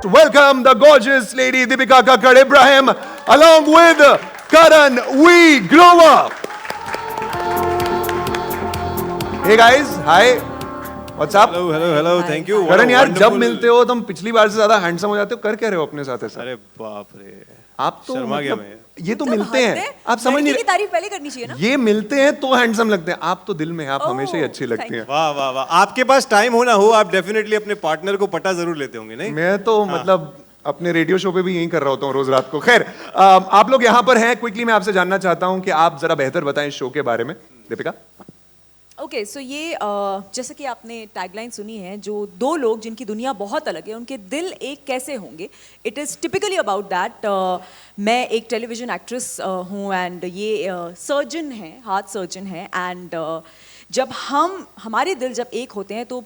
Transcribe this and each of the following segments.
welcome the gorgeous lady Deepika Kakkad Ibrahim along with Karan. We glow up. Hey guys, hi. What's up? Hello. Thank you. करण यार जब मिलते हो तुम पिछली बार से ज्यादा हैंडसम हो जाते हो. कर क्या रहे हो अपने साथ ऐसा? अरे बाप रे, आप तो शर्मा गया मैं. ये तो मिलते हैं, आप समझ नहीं. तारीफ पहले करनी चाहिए ना. ये मिलते हैं तो हैंडसम लगते हैं. आप तो दिल में, आप हमेशा ही अच्छी लगती हैं. वाह वाह वाह. आपके पास टाइम हो ना हो, आप डेफिनेटली अपने पार्टनर को पटा जरूर लेते होंगे, नहीं? मैं तो मतलब अपने रेडियो शो पे भी यही कर रहा होता हूँ रोज रात को. खैर, आप लोग यहाँ पर हैं. क्विकली मैं आपसे जानना चाहता हूँ कि आप जरा बेहतर बताएं शो के बारे में. दीपिका. ओके, सो ये जैसे कि आपने टैगलाइन सुनी है, जो दो लोग जिनकी दुनिया बहुत अलग है उनके दिल एक कैसे होंगे. It is typically about that. मैं एक टेलीविजन एक्ट्रेस हूँ एंड ये सर्जन है, हार्ट सर्जन है. एंड जब हमारे दिल जब एक होते हैं तो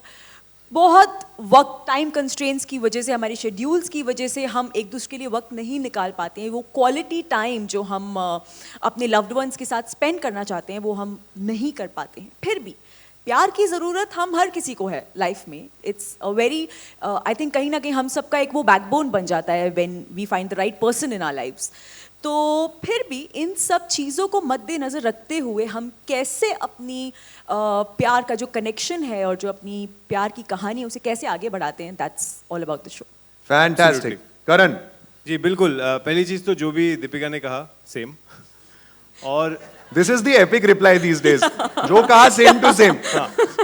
बहुत वक्त, टाइम कंस्ट्रेंट्स की वजह से, हमारे शेड्यूल्स की वजह से हम एक दूसरे के लिए वक्त नहीं निकाल पाते हैं. वो क्वालिटी टाइम जो हम अपने लव्ड वंस के साथ स्पेंड करना चाहते हैं वो हम नहीं कर पाते हैं. फिर भी प्यार की ज़रूरत हम हर किसी को है लाइफ में. It's a very I think कहीं ना कहीं हम सबका एक वो बैकबोन बन जाता है when we find the right person in our lives. तो फिर भी इन सब चीज़ों को मद्देनज़र रखते हुए हम कैसे अपनी प्यार का जो कनेक्शन है और जो अपनी प्यार की कहानी है उसे कैसे आगे बढ़ाते हैं. That's all about the show. Fantastic. Karan. जी बिल्कुल. पहली चीज तो जो भी दीपिका ने कहा सेम. और this is the epic reply these days. जो कहा सेम टू सेम.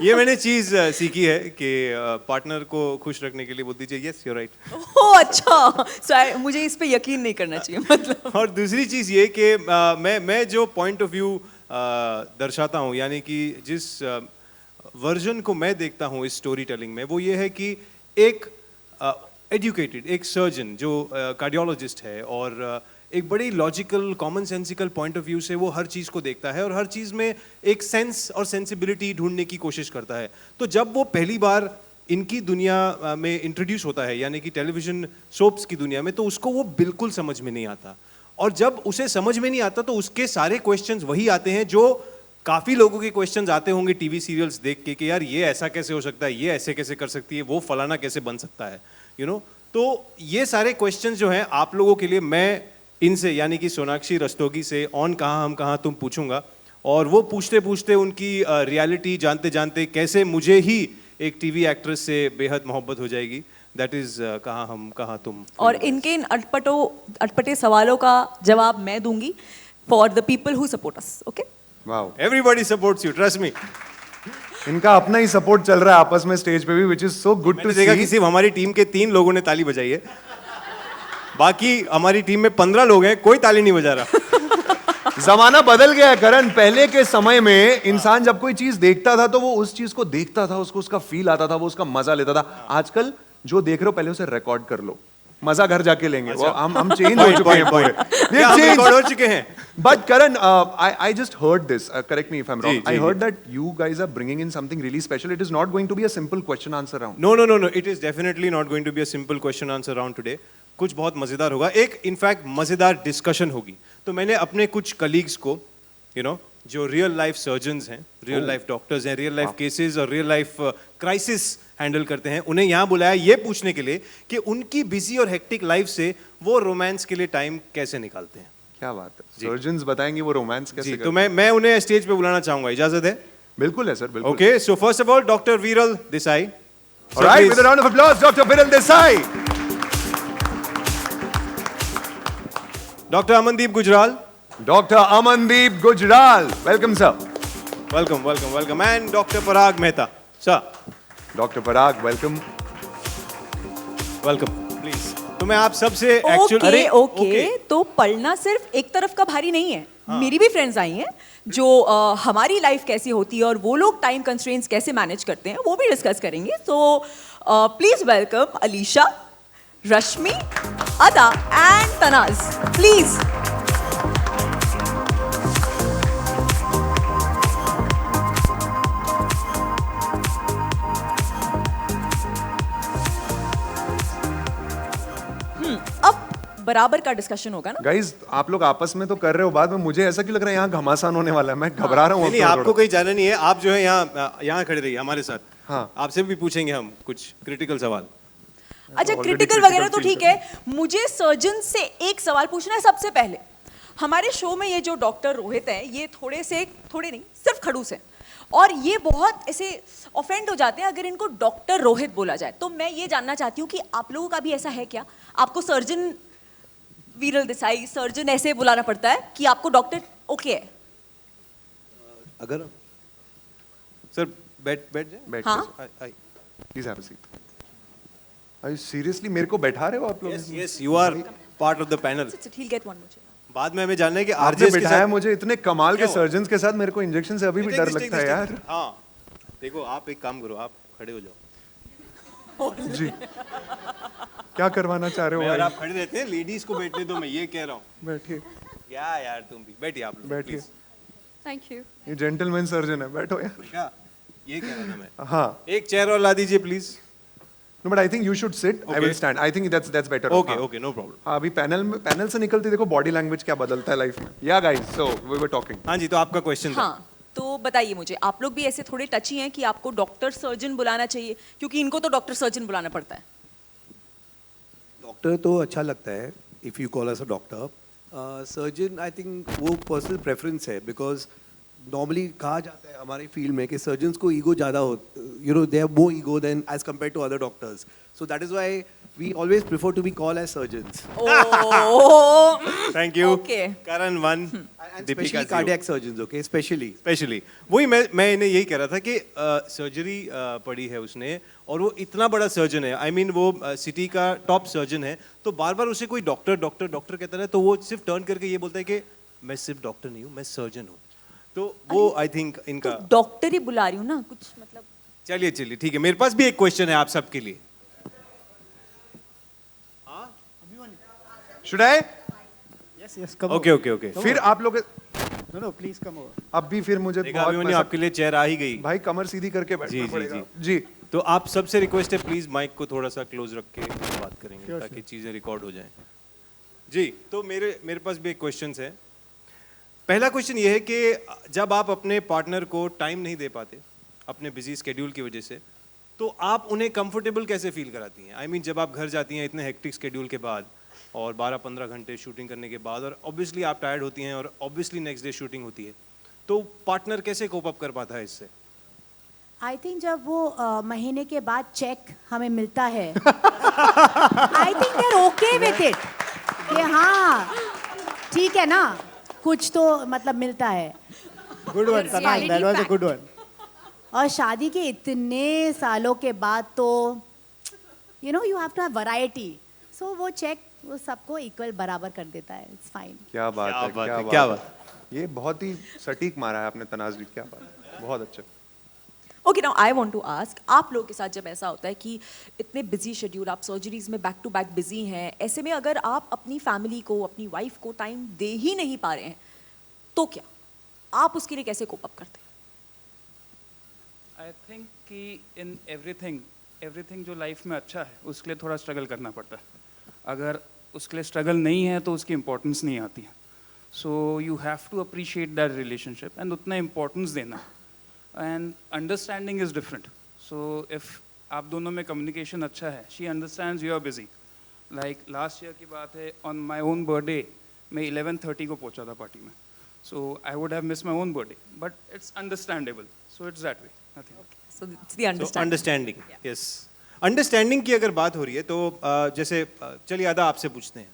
ये मैंने चीज सीखी है कि पार्टनर को खुश रखने के लिए बोल दीजिए यस यू राइट. ओह अच्छा. सो मुझे इस पे यकीन नहीं करना चाहिए मतलब. और दूसरी चीज ये कि मैं जो पॉइंट ऑफ व्यू दर्शाता हूँ, यानी कि जिस वर्जन को मैं देखता हूँ इस स्टोरी टेलिंग में, वो ये है कि एक एजुकेटेड एक सर्जन जो कार्डियोलॉजिस्ट है और एक बड़ी logical common sensical point of view से वो हर चीज़ को देखता है और हर चीज़ में एक सेंस और सेंसिबिलिटी ढूंढने की कोशिश करता है. तो जब वो पहली बार इनकी दुनिया में इंट्रोड्यूस होता है, यानी कि टेलीविज़न सोप्स की दुनिया में, तो उसको वो बिल्कुल समझ में नहीं आता. और जब उसे समझ में नहीं आता तो उसके सारे क्वेश्चंस वही आते हैं जो काफ़ी लोगों के क्वेश्चंस आते होंगे टीवी सीरियल्स देख के कि यार ये ऐसा कैसे हो सकता है, ये ऐसे कैसे कर सकती है, वो फलाना कैसे बन सकता है, यू नो. तो ये सारे क्वेश्चंस जो हैं आप लोगों के लिए मैं इनसे, यानी कि सोनाक्षी रस्तोगी से ऑन कहाँ हम कहाँ तुम पूछूंगा. और वो पूछते पूछते उनकी रियलिटी जानते जानते कैसे मुझे ही एक टीवी एक्ट्रेस से बेहद मोहब्बत हो जाएगी. दैट इज कहाँ हम कहाँ तुम. और इनके इन अटपटे सवालों का जवाब मैं दूंगी for the people who support us. Okay. Wow. Everybody supports you, trust me. इनका अपना ही सपोर्ट चल रहा है आपस में स्टेज पे भी, which is so good to see. देखा कि सिर्फ हमारी टीम के 3 लोगों ने ताली बजाई है, बाकी हमारी टीम में 15 लोग हैं, कोई ताली नहीं बजा रहा. जमाना बदल गया है करण. पहले के समय में इंसान जब कोई चीज देखता था तो वो उस चीज को देखता था, उसको उसका फील आता था, वो उसका मजा लेता था. आजकल जो देख रहे हो पहले उसे रिकॉर्ड कर लो, मजा घर जाके लेंगे. वो हम चेंज हो चुके हैं पूरे. हम रिकॉर्ड हो चुके हैं. But Karan, I just heard this. Correct me if I'm wrong. I heard that you guys are bringing in something really special. It is not going to be a simple question answer round. No. It is definitely not going to be a simple question answer round today. कुछ बहुत मजेदार होगा. एक in fact मजेदार discussion होगी. तो मैंने अपने कुछ कलीग्स को, यू नो, जो रियल लाइफ सर्जन्स हैं, रियल लाइफ डॉक्टर्स हैं, रियल लाइफ केसेस और रियल लाइफ क्राइसिस हैंडल करते हैं, उन्हें यहाँ बुलाया ये पूछने के लिए कि उनकी बिजी और हेक्टिक लाइफ से वो रोमांस के लिए टाइम कैसे निकालते हैं. क्या बात है. सर्जन्स बताएंगे वो रोमांस कैसे करते हैं. तो मैं उन्हें स्टेज पे बुलाना चाहूंगा. इजाजत है? बिल्कुल है सर, बिल्कुल. Okay, so first of all doctor Viral Desai. Alright, with a round of applause, Dr. Viral Desai. Doctor Amandeep Gujral. Dr. Amandeep Gujral. Welcome, sir. Welcome. And doctor Parag Mehta. Sir. Dr. Parag, welcome. Welcome please. तो मैं आप सबसे actually okay. तो पढ़ना सिर्फ एक तरफ का भारी नहीं है. मेरी भी फ्रेंड्स आई हैं जो हमारी लाइफ कैसी होती है और वो लोग टाइम कंस्ट्रेंट्स कैसे मैनेज करते हैं वो भी डिस्कस करेंगे. सो प्लीज वेलकम अलीशा, रश्मि, अदा एंड तनाज. प्लीज. अब बराबर का डिस्कशन होगा ना. गाइस आप लोग आपस में तो कर रहे हो, बाद में मुझे ऐसा क्यों लग रहा है यहाँ घमासान होने वाला है. मैं घबरा रहा हूँ. नहीं, आपको कहीं जाना नहीं है. आप जो है यहाँ खड़े रहिए हमारे साथ. हाँ. आपसे भी पूछेंगे हम कुछ क्रिटिकल सवाल. अच्छा already क्रिटिकल critical वगैरह तो feel ठीक कर है, मुझे सर्जन से एक सवाल पूछना है सबसे पहले। हमारे शो में ये जो डॉक्टर रोहित हैं, ये थोड़े नहीं सिर्फ खड़ूस हैं, और ये बहुत ऐसे ऑफेंड हो जाते हैं अगर इनको डॉक्टर रोहित बोला जाए। तो मैं ये जानना चाहती हूँ कि आप लोगों का भी ऐसा है क्या? आपको सर्जन वीरल देसाई, सर्जन ऐसे बुलाना पड़ता है कि आपको डॉक्टर ओके है? अगर सर बैठ जाए। बैठ हाँ? Please have a seat. अरे सीरियसली मेरे को बैठा रहे हो आप लोग? Yes you are part of the panel. He'll get one more. बाद में हमें जानना है कि आपने आरजेएस के बिठाया साथ मुझे इतने कमाल के क्या हुआ? सर्जन्स के साथ, मेरे को इंजेक्शन से अभी भी डर लगता है यार। हाँ देखो, आप एक काम करो, आप खड़े हो जाओ। जी क्या करवाना चाह रहे हो अगर भाई? आप खड़े रहते हैं, लेडीज को बैठने दो, मैं ये कह रहा हूँ। बैठिए क्या यार, तुम भी बैठिए, आप लोग बैठिए। please। Thank you. ये जेंटलमैन सर्जन है, बैठो यार। क्या ये कह रहा था मैं? हाँ, एक चेयर और ला दीजिए please. No but I think you should sit, I will Okay. Stand, I think that's better. Okay okay, no problem. हाँ, अभी पैनल से निकलती देखो बॉडी लैंग्वेज क्या बदलता है लाइफ में। या guys, so we were talking. हाँ जी, तो आपका क्वेश्चन था। हाँ, तो बताइए मुझे, आप लोग भी ऐसे थोड़े टची हैं कि आपको डॉक्टर सर्जन बुलाना चाहिए? क्योंकि इनको तो डॉक्टर सर्जन बुलाना पड़ता है। डॉक्टर तो अच्छा लगता है if you call us a doctor. Surgeon I think वो पर्सनल प्रेफरेंस है, बिकॉज नॉर्मली कहा जाता है हमारे फील्ड में कि सर्जन्स को ईगो ज़्यादा हो, you know they have more ego than as compared to other doctors, so that is why we always prefer to be called as surgeons oh, thank you. Okay. Karan 1, and Deepika specially 0। Cardiac surgeons, okay, specially specially वही मैं इन्हें यही कह रहा था कि surgery पढ़ी है उसने, और वो इतना बड़ा सर्जन है, आई मीन वो सिटी का टॉप सर्जन है, तो बार बार उसे कोई डॉक्टर डॉक्टर डॉक्टर कहता है, तो वो सिर्फ टर्न करके ये बोलता है कि मैं सिर्फ डॉक्टर नहीं हूँ, मैं सर्जन हूँ। तो वो आई थिंक इनका डॉक्टर ही बुला रही हूँ ना, कुछ मतलब। चलिए चलिए ठीक है, मेरे पास भी एक क्वेश्चन है आप सबके लिए। Should I? Yes, yes, come okay over. Okay okay, फिर आप लोग No, no, please come over. अब भी फिर मुझे देखा बहुत अभिमन्यु, आपके लिए चेयर आ ही गई। भाई कमर सीधी करके जी, बैठना जी, पड़ेगा। जी। जी तो आप सबसे रिक्वेस्ट है, प्लीज माइक को थोड़ा सा क्लोज रख के बात करेंगे Sure, ताकि चीजें रिकॉर्ड हो जाएं। जी, तो मेरे पास भी एक क्वेश्चन है। पहला क्वेश्चन ये है कि जब आप अपने पार्टनर को टाइम नहीं दे पाते अपने बिजी स्केड्यूल की वजह से, तो आप उन्हें कंफर्टेबल कैसे फील कराती हैं? आई मीन जब आप घर जाती हैं इतने हेक्टिक स्केड्यूल के बाद और 12-15 घंटे शूटिंग करने के बाद, और ऑब्वियसली आप टायर्ड होती हैं और ऑब्वियसली नेक्स्ट डे शूटिंग होती है, तो पार्टनर कैसे कोप अप कर पाता है इससे? आई थिंक जब वो महीने के बाद चेक हमें मिलता है, I think they are okay with it कि हाँ ठीक है ना, कुछ तो मतलब मिलता है। Good one, Tanay. That was a good one. और शादी के इतने सालों के बाद तो you know you have to have variety, so वो चेक वो सबको इक्वल बराबर कर देता है, इट्स फाइन। क्या बात क्या है, बात क्या है, बात क्या है। बात। ये बहुत ही सटीक मारा है आपने तनाज़, क्या बात है, बहुत अच्छा। Okay, now I want to ask, आप लोगों के साथ जब ऐसा होता है कि इतने बिजी शेड्यूल, आप सर्जरीज में बैक टू बैक बिजी हैं, ऐसे में अगर आप अपनी फैमिली को, अपनी वाइफ को टाइम दे ही नहीं पा रहे हैं, तो क्या आप उसके लिए कैसे कोप अप करते हैं? आई थिंक कि इन एवरीथिंग जो लाइफ में अच्छा है उसके लिए थोड़ा स्ट्रगल करना पड़ता है। अगर उसके लिए स्ट्रगल नहीं है तो उसकी इम्पोर्टेंस नहीं आती है। So you have to appreciate that relationship and उतना इम्पोर्टेंस देना, and understanding is different. So if आप दोनों में कम्युनिकेशन अच्छा है, she understands you are busy. Like last year की बात है, ऑन माई ओन बर्थडे मैं 11:30 को पहुंचा था पार्टी में, so I would have miss my own birthday, but it's understandable, so it's that way, nothing. So it's the understanding. Understanding, yes. Understanding की अगर बात हो रही है तो जैसे चलिए आदा आपसे पूछते हैं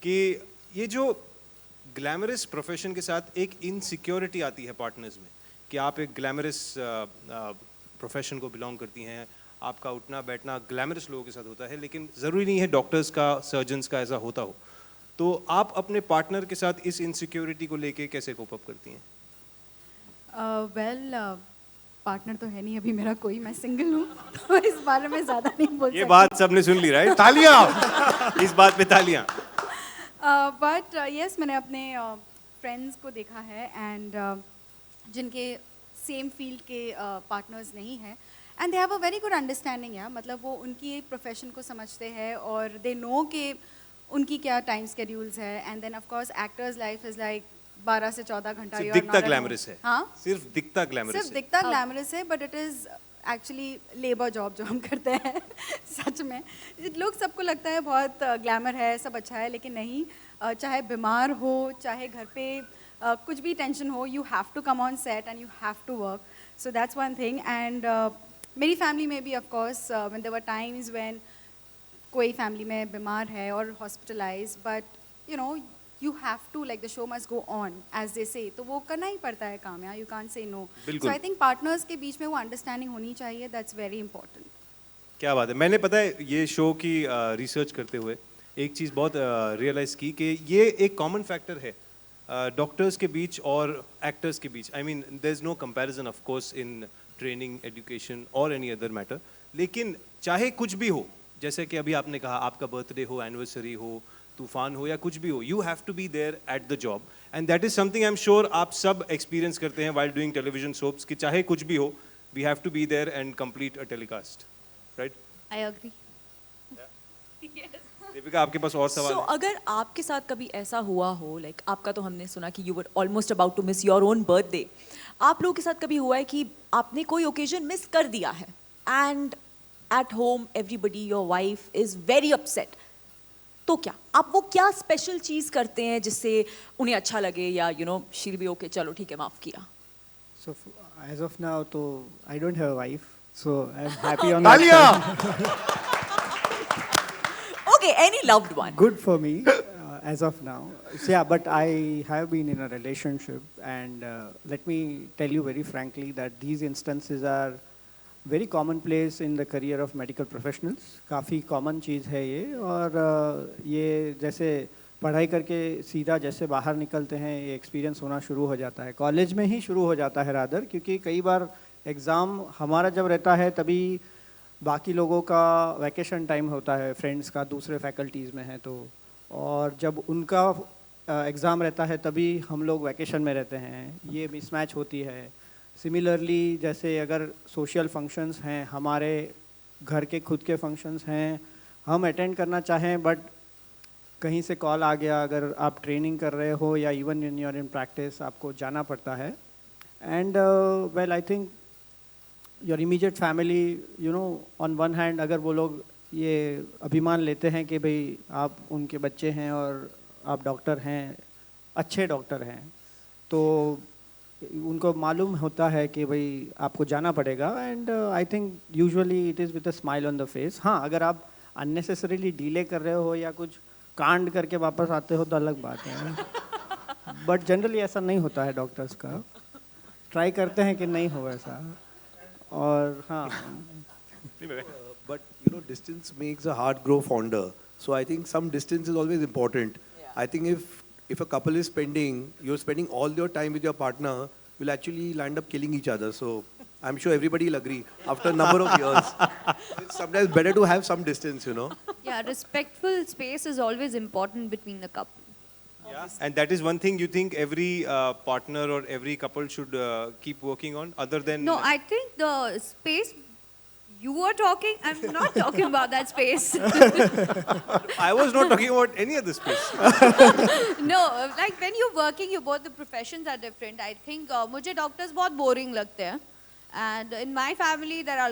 कि ये जो ग्लैमरस प्रोफेशन के साथ एक इनसिक्योरिटी आती है पार्टनर्स में, कि आप एक ग्लैमरस प्रोफेशन को बिलोंग करती हैं, आपका उठना बैठना ग्लैमरस लोगों के साथ होता है, लेकिन ज़रूरी नहीं है डॉक्टर्स का, सर्जन्स का ऐसा होता हो, तो आप अपने पार्टनर के साथ इस इनसिक्योरिटी को लेके कैसे कोप अप करती हैं? वेल पार्टनर तो है नहीं अभी मेरा कोई, मैं सिंगल हूँ तो इस बारे में ज़्यादा नहीं बोल ये बात सबने सुन ली, राइट? तालियां। इस बात पे तालियां। बट यस मैंने अपने फ्रेंड्स को देखा है एंड जिनके सेम फील्ड के पार्टनर्स नहीं हैं, and they have a very good understanding है, मतलब वो उनकी प्रोफेशन को समझते हैं और दे नो कि उनकी क्या टाइम स्केड्यूल्स है, and then of course actor's life is like 12 से 14 घंटा सिर्फ you are दिखता not at home. ग्लैमरस है हाँ सिर्फ दिखता ग्लैमरस सिर्फ है दिखता ग्लैमरस है but it is actually labour job जो हम करते हैं सच में लोग सबको लगता है बहुत ग्लैमर है सब अच्छा है लेकिन नहीं चाहे बीमार हो चाहे घर पे कुछ भी टेंशन हो you have to come on set and you have to work so that's one thing and मेरी फैमिली में भी of course when there were times when कोई फैमिली में बीमार है और hospitalise but you know you have to like the show must go on as they say तो वो करना ही पड़ता है काम यार you can't say no बिल्कुल। so I think partners के बीच में वो understanding होनी चाहिए that's very important क्या बात है मैंने पता है ये शो की रिसर्च करते हुए एक चीज़ बहुत रियलाइज़ की कि ये एक कॉमन फैक्टर है डॉक्टर्स के बीच और एक्टर्स के बीच I mean there is no comparison of course in training education और एनी अदर मैटर लेकिन चाहे कुछ भी हो जैसे कि अभी आपने कहा आपका बर्थडे हो एनिवर्सरी हो तूफान हो या कुछ भी हो you have to be there at the job and that is something I am sure आप सब एक्सपीरियंस करते हैं वाइल डूइंग टेलीविजन सोप्स कि चाहे कुछ भी हो we have to be there and complete a telecast right I agree Deepika आपके पास और सवाल So, है? अगर आपके साथ कभी ऐसा हुआ हो लाइक आपका तो हमने सुना कि you were almost about to miss your own birthday आप लोगों के साथ कभी हुआ है कि आपने कोई ओकेजन मिस कर दिया है and at home everybody your wife is very upset तो क्या आप वो क्या स्पेशल चीज करते हैं जिससे उन्हें अच्छा लगे या you know she'll be okay चलो ठीक है माफ किया So as of now, तो I don't have a wife, so I'm happy on that तालियां side. Okay any loved one Good for me as of now. So yeah, but I have been in a relationship, and let me tell you very frankly that these instances are very commonplace in the career of medical professionals. काफ़ी common चीज़ है ये और ये जैसे पढ़ाई करके सीधा जैसे बाहर निकलते हैं ये एक्सपीरियंस होना शुरू हो जाता है कॉलेज में ही शुरू हो जाता है रादर क्योंकि कई बार एग्ज़ाम हमारा जब रहता है तभी बाकी लोगों का वैकेशन टाइम होता है फ्रेंड्स का दूसरे फैकल्टीज़ में है तो और जब उनका एग्ज़ाम रहता है तभी हम लोग वैकेशन में रहते हैं ये मिसमैच होती है सिमिलरली जैसे अगर सोशल फंक्शंस हैं हमारे घर के खुद के फंक्शंस हैं हम अटेंड करना चाहें बट कहीं से कॉल आ गया अगर आप ट्रेनिंग कर रहे हो या even in your in practice आपको जाना पड़ता है and well I think your immediate family you know on one hand अगर वो लोग ये अभिमान लेते हैं कि भाई आप उनके बच्चे हैं और आप डॉक्टर हैं अच्छे डॉक्टर हैं तो उनको मालूम होता है कि भाई आपको जाना पड़ेगा and I think usually it is with a smile on the face हाँ अगर आप अननेसेसरीली डिले कर रहे हो या कुछ कांड करके वापस आते हो तो अलग बात है बट जनरली ऐसा नहीं होता है डॉक्टर्स का ट्राई करते हैं कि नहीं हो ऐसा और हाँ But you know, distance makes a heart grow fonder. So I think some distance is always important. I think if a couple is you're spending all your time with your partner, you'll actually land up killing each other. So I'm sure everybody will agree after a number of years. It's sometimes better to have some distance, you know. Yeah, respectful space is always important between the couple. Yeah. And that is one thing you think every partner or every couple should keep working on other than No, I think the space you were talking, I'm not talking about that space. I was not talking about any other space. No, like when you're working, you both the professions are different. I think मुझे doctors बहुत boring लगते हैं. And in my family there are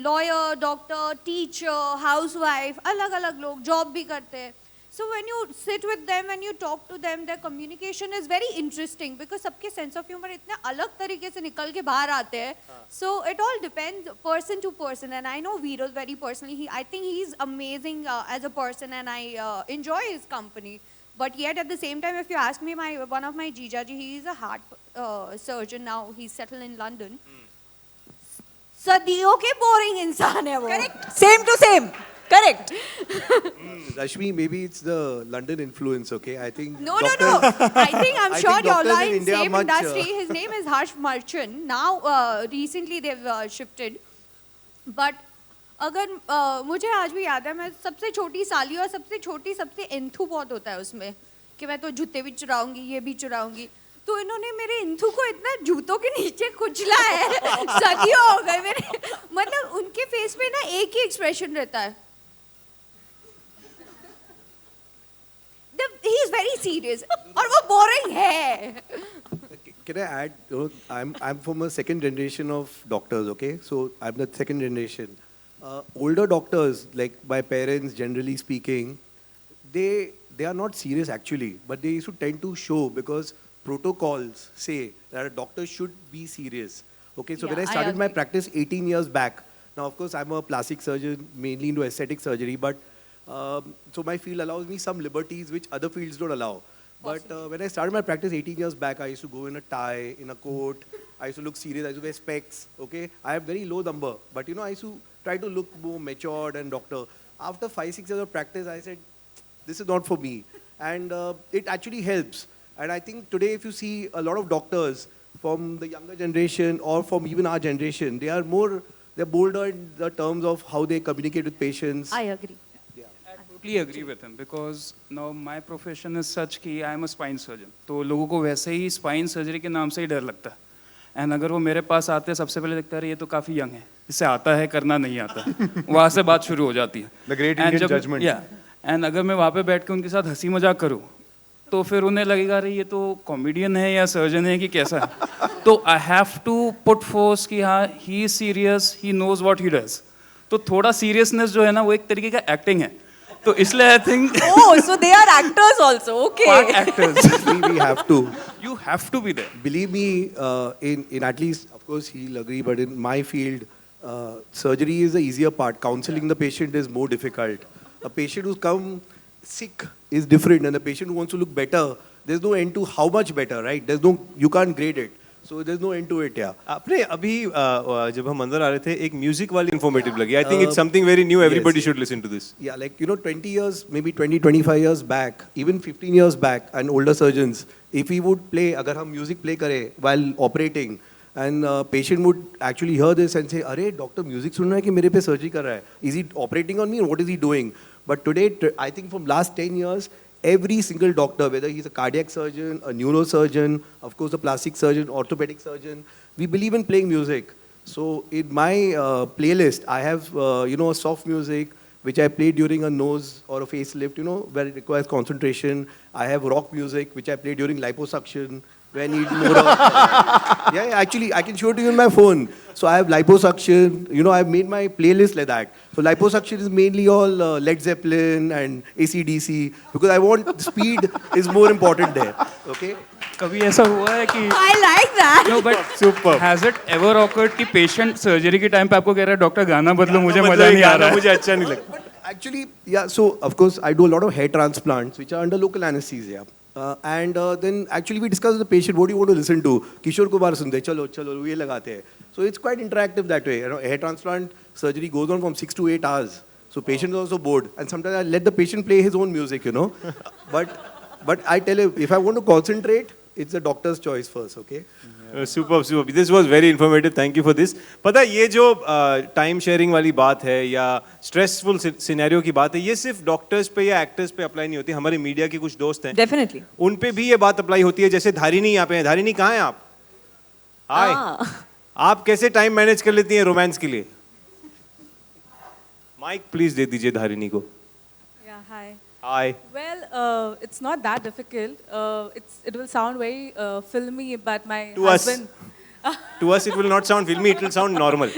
lawyer, doctor, teacher, housewife, अलग-अलग लोग job भी करते हैं. So when you sit with them and you talk to them, their communication is very interesting because सबके sense of humor इतने अलग तरीके से निकल के बाहर आते हैं. So it all depends person to person. And I know Viral very personally. I think he's amazing as a person and I enjoy his company. But yet at the same time, if you ask me, one of my Jijaji, he is a heart surgeon now. He's settled in London. सदियों के boring इंसान है वो. Correct same to same correct Rashmi, maybe it's the London influence, okay? I think No. doctors- I think I'm I sure think you're doctors all in in India same much, industry. His name is Harsh Marchand. Now, recently they've shifted. But अगर मुझे आज भी याद है मैं सबसे छोटी साली और सबसे छोटी सबसे इंथू बहुत होता है उसमें कि मैं तो जूते भी चुराऊंगी ये भी चुराऊंगी तो इन्होंने मेरे इंथू को इतना जूतों के नीचे कुचला है सदियों हो गए मेरे मतलब उनके फेस पे ना एक ही एक्सप्रेशन रहता है he's very serious. और वो boring है. Can I add? You know, I'm from a second generation of doctors. Okay, so I'm the second generation. Older doctors, like my parents, generally speaking, they are not serious actually, but they used to tend to show because protocols say that a doctor should be serious. Okay, so when I Yeah, I started my agree. practice 18 years back, now of course I'm a plastic surgeon, mainly into aesthetic surgery, but so my field allows me some liberties which other fields don't allow. But when I started my practice 18 years back, I used to go in a tie, in a coat. I used to look serious. I used to wear specs. Okay, I have very low number, but you know, I used to try to look more matured and doctor. After 5-6 years of practice, I said, this is not for me, and it actually helps. And I think today, if you see a lot of doctors from the younger generation or from even our generation, they're bolder in the terms of how they communicate with patients. I agree. I totally agree with him because now my profession is such कि I am a spine surgeon. तो लोगों को वैसे ही spine surgery के नाम से ही डर लगता है. एंड अगर वो मेरे पास आते हैं सबसे पहले देखता है ये तो काफ़ी यंग है, इससे आता है करना नहीं आता. वहाँ से बात शुरू हो जाती है. The great Indian judgment. And अगर मैं वहाँ पे बैठ के उनके साथ हंसी मजाक करूँ तो फिर उन्हें लगेगा अरे ये तो कॉमेडियन है या सर्जन है कि कैसा है. तो I have to put force कि हाँ he is serious, he knows what he does. तो थोड़ा सीरियसनेस जो है ना वो एक तरीके का एक्टिंग है. तो इसलिए I think Oh, so they are actors also. Okay. Actors we have to. you have to be there. Believe me, in at least, of course, he'll agree, but in my field, surgery is the easier part. Counseling the patient is more difficult. A patient who's come sick is different, and a patient who wants to look better, there's no end to how much better, right? You can't grade it. So there's no end to it, yeah. आपने अभी जब हम अंदर आ रहे थे एक music वाली informative लगी. I think it's something very new. Everybody should listen to this. Yeah, like, you know, 20 years, maybe 20, 25 years back, even 15 years back, and older surgeons, if we would play, अगर हम music play करें while operating, and patient would actually hear this and say, अरे doctor music सुन रहा है कि मेरे पे surgery कर रहा है. Is he operating on me or what is he doing? But today, I think from last 10 years, every single doctor, whether he's a cardiac surgeon, a neurosurgeon, of course a plastic surgeon, orthopedic surgeon, we believe in playing music. So in my playlist, I have, you know, soft music, which I play during a nose or a facelift, you know, where it requires concentration. I have rock music, which I play during liposuction, where I need more of, yeah, actually, I can show it to you on my phone. So I have liposuction, you know, I've made my playlist like that. So liposuction is mainly all Led Zeppelin and AC/DC, because I want speed is more important there, okay? कभी ऐसा हुआ है कि I like that. no but Superb. has it ever occurred कि patient surgery के time पे आपको कह रहा है डॉक्टर गाना बदलो मुझे मजा नहीं आ रहा है. मुझे अच्छा नहीं लगता. Actually, yeah, so of course I do a lot of hair transplants which are under local anesthesia. And then actually we discuss with the patient, what do you want to listen to? Kishore Kumar sunde, chalo, chalo, ये लगाते हैं. So it's quite interactive that way. You know, hair transplant surgery goes on from 6 to 8 hours. So patient is also bored. And sometimes I let the patient play his own music, you know. But I tell him, if I want to concentrate, it's the doctor's choice first, okay? Super. This was very informative. Thank you for this. पता है ये जो time sharing वाली बात है या stressful scenario की बात है, ये सिर्फ डॉक्टर्स पे या एक्टर्स पे अप्लाई नहीं होती. हमारे मीडिया के कुछ दोस्त हैं, Definitely. उन पे भी ये बात अप्लाई होती है. जैसे धारिनी यहाँ पे है. धारिनी कहाँ हैं आप? हाय. आप कैसे टाइम मैनेज कर लेती हैं रोमांस के लिए? माइक प्लीज दे दीजिए धारिनी को. Yeah, hi. Hi. Well, it's not that difficult. It will sound very filmy, but my To us. husband. To us it will not sound filmy, it will sound normal.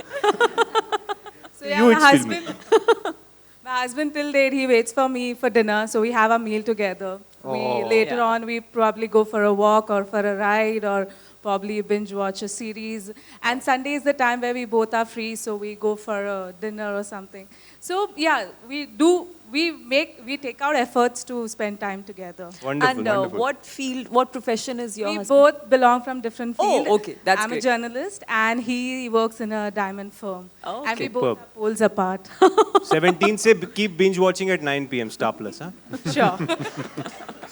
So yeah, You, my it's filmy. husband. My husband till date he waits for me for dinner, so we have a meal together. Later on we probably go for a walk or for a ride or probably binge watch a series. And Sunday is the time where we both are free, so we go for a dinner or something. So yeah, we take our efforts to spend time together. Wonderful, And wonderful. what field, what profession is your We husband? both belong from different Oh, fields. okay, that's I'm great. a journalist and he works in a diamond firm. Oh, And okay. we both Superb. are poles apart. 17 से keep binge watching at 9 p.m. Star Plus, huh? Sure.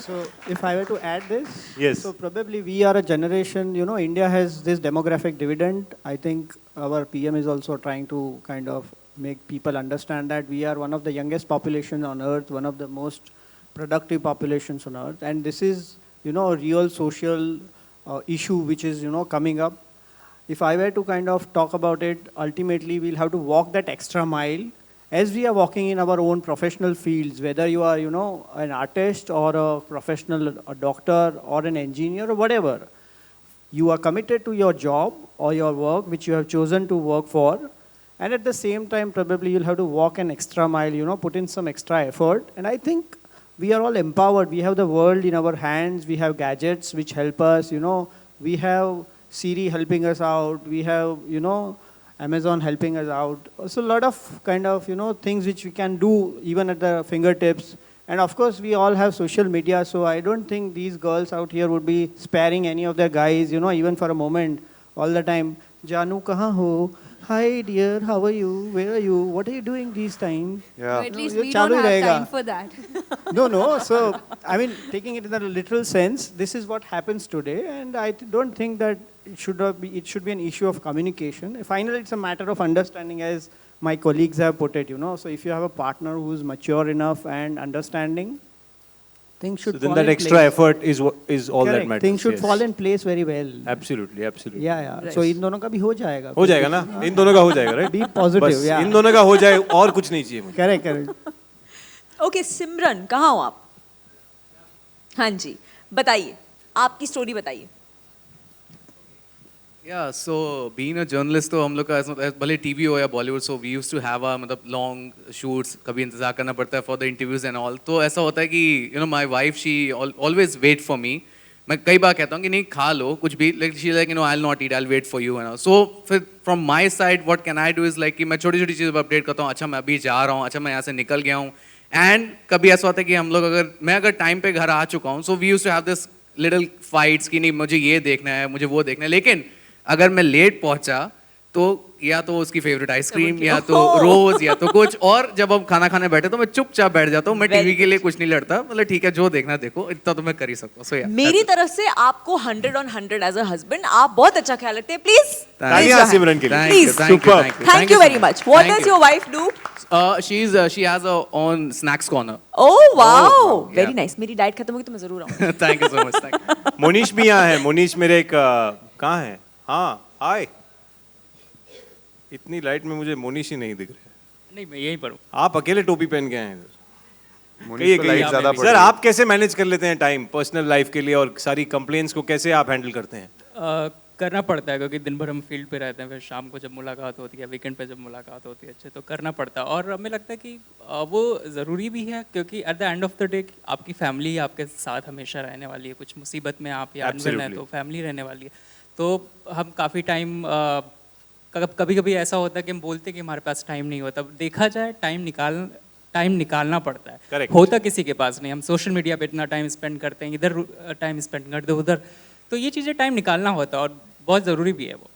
So if I were to add this, Yes. so probably we are a generation, you know, India has this demographic dividend. I think our PM is also trying to kind of make people understand that we are one of the youngest population on earth, one of the most productive populations on earth. And this is, you know, a real social issue which is, you know, coming up. If I were to kind of talk about it, ultimately we'll have to walk that extra mile as we are walking in our own professional fields, whether you are, you know, an artist or a professional, a doctor or an engineer or whatever, you are committed to your job or your work which you have chosen to work for, and at the same time probably you'll have to walk an extra mile, you know, put in some extra effort. And I think we are all empowered. We have the world in our hands. We have gadgets which help us, you know. We have Siri helping us out. We have, you know, Amazon helping us out. So a lot of kind of, you know, things which we can do even at the fingertips. And of course, we all have social media, so I don't think these girls out here would be sparing any of their guys, you know, even for a moment, all the time. Janu, kahan ho? Hi dear, how are you? Where are you? What are you doing these times? Yeah. At least ये we don't चालू ही have रहेगा. time for that. No. So, I mean, taking it in the literal sense, this is what happens today, and I don't think that it should not be. It should be an issue of communication. Finally, it's a matter of understanding, as my colleagues have put it. You know, so if you have a partner who's mature enough and understanding, things should. So then fall that in extra place. effort is all that Correct. matters. Things should yes. fall in place very well. Absolutely, absolutely. Yeah. So इन दोनों का भी हो जाएगा. हो जाएगा ना, इन दोनों का हो जाएगा, right? Be positive. बस Yeah. इन दोनों का हो जाए और कुछ नहीं चाहिए मुझे. Correct. ओके सिमरन कहाँ हो आप? हाँ जी बताइए, आपकी स्टोरी बताइए. Yeah, so being a journalist तो हम लोग का भले टीवी हो या Bollywood, so we used to have a मतलब long shoots, कभी इंतजार करना पड़ता है for the interviews and all. तो ऐसा होता है कि you know my wife she always wait for me. मैं कई बार कहता हूँ कि नहीं खा लो कुछ भी, like she like you know I'll not eat, I'll wait for you and all. So फिर from my side what can I do is like कि मैं छोटी छोटी चीज़ों पर अपडेट करता हूँ. अच्छा मैं अभी जा रहा हूँ, अच्छा मैं यहाँ से निकल गया हूँ. एंड कभी ऐसा होता है कि हम लोग अगर टाइम पे घर आ चुका हूँ, so we used to have this little fights कि नहीं मुझे ये देखना है, मुझे वो देखना है. लेकिन अगर मैं लेट पहुंचा तो या तो उसकी फेवरेट आइसक्रीम या तो रोज या तो कुछ और. जब हम खाना खाने बैठे तो मैं चुपचाप बैठ जाता हूँ. मैं टीवी के लिए कुछ नहीं लड़ता, मतलब ठीक है जो देखना देखो, इतना तो मैं कर ही सकता हूँ. So, मेरी तरफ से आपको 100 on 100 एज अ हस्बैंड. आप बहुत अच्छा ख्याल रखते हैं. प्लीज तालियां सिमरन के लिए. Please. Thank you very much. What does your wife do? she has her own snacks corner. Oh wow, yeah. Very nice. मेरी डाइट खत्म होगी तो मैं जरूर आऊंगी. Thank you so much. Thank you. Monish भी यहाँ है. मोनीश मेरे एक कहाँ है? हाँ हाय. इतनी लाइट में मुझे मोनीश ही नहीं दिख रहे. नहीं मैं यहीं पर हूँ. आप अकेले टोपी पहन के आए हैं इधर. मोनीश को लाइट ज्यादा पड़ सर रही है. आप कैसे मैनेज कर लेते हैं टाइम पर्सनल लाइफ के लिए और सारी कंप्लेंट्स को कैसे आप हैंडल करते हैं? करना पड़ता है क्योंकि दिन भर हम फील्ड पे रहते हैं, फिर शाम को जब मुलाकात होती है, वीकेंड पे जब मुलाकात होती है, अच्छे तो करना पड़ता है. और हमें लगता है कि वो ज़रूरी भी है क्योंकि at the end of the day आपकी फैमिली आपके साथ हमेशा रहने वाली है. कुछ मुसीबत में आप या अनविन है तो फैमिली रहने वाली है. तो हम काफ़ी टाइम कभी कभी ऐसा होता है कि हम बोलते हैं कि हमारे पास टाइम नहीं होता. देखा जाए टाइम निकालना पड़ता है. Correct. होता किसी के पास नहीं. हम सोशल मीडिया पे इतना टाइम स्पेंड करते हैं, इधर टाइम स्पेंड करते हैं, उधर. तो ये चीज़ें टाइम निकालना होता है और बहुत ज़रूरी भी है वो.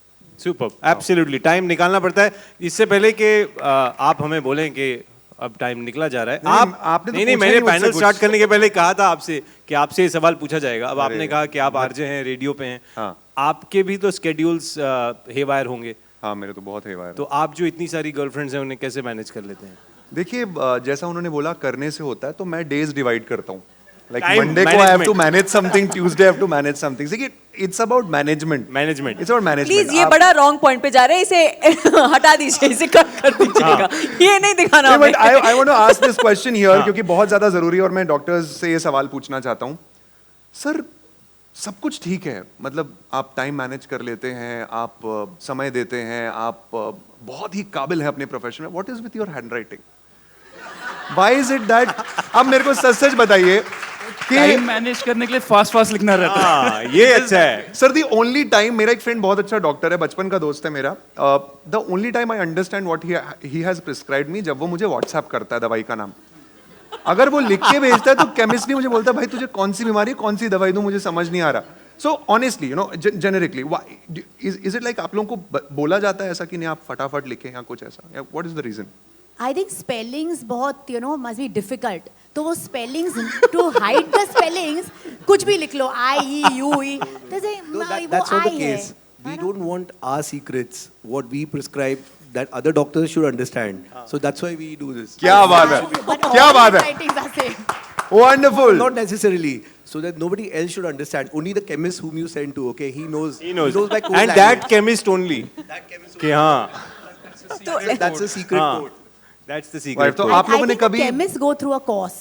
सुपर. एब्सोल्युटली टाइम निकालना पड़ता है. इससे पहले कि आप हमें बोलें कि अब टाइम निकला जा रहा है, आपने तो नहीं पूछा मैंने ही मुझसे पैनल कुछ. स्टार्ट करने के पहले कहा था आपसे कि आपसे ये सवाल पूछा जाएगा. अब आपने कहा कि आप आरजे हैं, रेडियो पे हैं. हाँ. आपके भी तो स्केड्यूल्स हेवायर होंगे. हाँ मेरे तो बहुत हेवायर. तो आप जो इतनी सारी गर्लफ्रेंड्स हैं उन्हें कैसे मैनेज कर लेते हैं? देखिए जैसा उन्होंने बोला करने से होता है, तो मैं डेज डिवाइड करता हूँ. लाइक Time मंडे को I have to management. Manage something, Tuesday I have to manage something. देखिए it's about management. It's about management. Please ये बड़ा रॉन्ग पॉइंट पे जा रहे हैं. इसे हटा दीजिए, इसे कट कर दीजिएगा. ये नहीं दिखाना हमें. But I want to ask this question here क्योंकि बहुत ज्यादा जरूरी है और मैं डॉक्टर्स से ये सवाल पूछना चाहता हूँ. सर सब कुछ ठीक है, मतलब आप टाइम मैनेज कर लेते हैं, आप समय देते हैं, आप बहुत ही काबिल हैं अपने प्रोफेशन में. What is with your handwriting? Why is it that? अब मेरे को सच सच बताइए कि टाइम मैनेज करने के लिए फास्ट लिखना रहता है. हाँ ये अच्छा है. सर दी ओनली टाइम, मेरा एक फ्रेंड बहुत अच्छा डॉक्टर है, बचपन का दोस्त है मेरा. The only time I understand what he has prescribed me, जब वो मुझे व्हाट्सएप करता है दवाई का नाम. अगर वो लिख के भेजता है तो केमिस्ट्री मुझे बोलता है भाई तुझे कौन सी बीमारी है, कौन सी दवाई दूं, मुझे समझ नहीं आ रहा. So honestly you know generically is it like आप लोगों को बोला जाता है ऐसा कि नहीं आप फटाफट लिखें या कुछ ऐसा, what is the reason? I think spellings बहुत मस्ट बी डिफिकल्ट. तो वो spellings to hide the spellings कुछ भी लिख लो, IEUE. That's not the case. We don't want our secrets, what we prescribe, that other doctors should understand. So that's why we do this. क्या बात है, क्या बात है, wonderful. Not necessarily. So that nobody else should understand. Only the chemist whom you send to, okay, he knows by code And language. that chemist only. कि हाँ That's a secret code. That's the Wife, secret. तो code. आप लोगों ने कभी chemists go through a course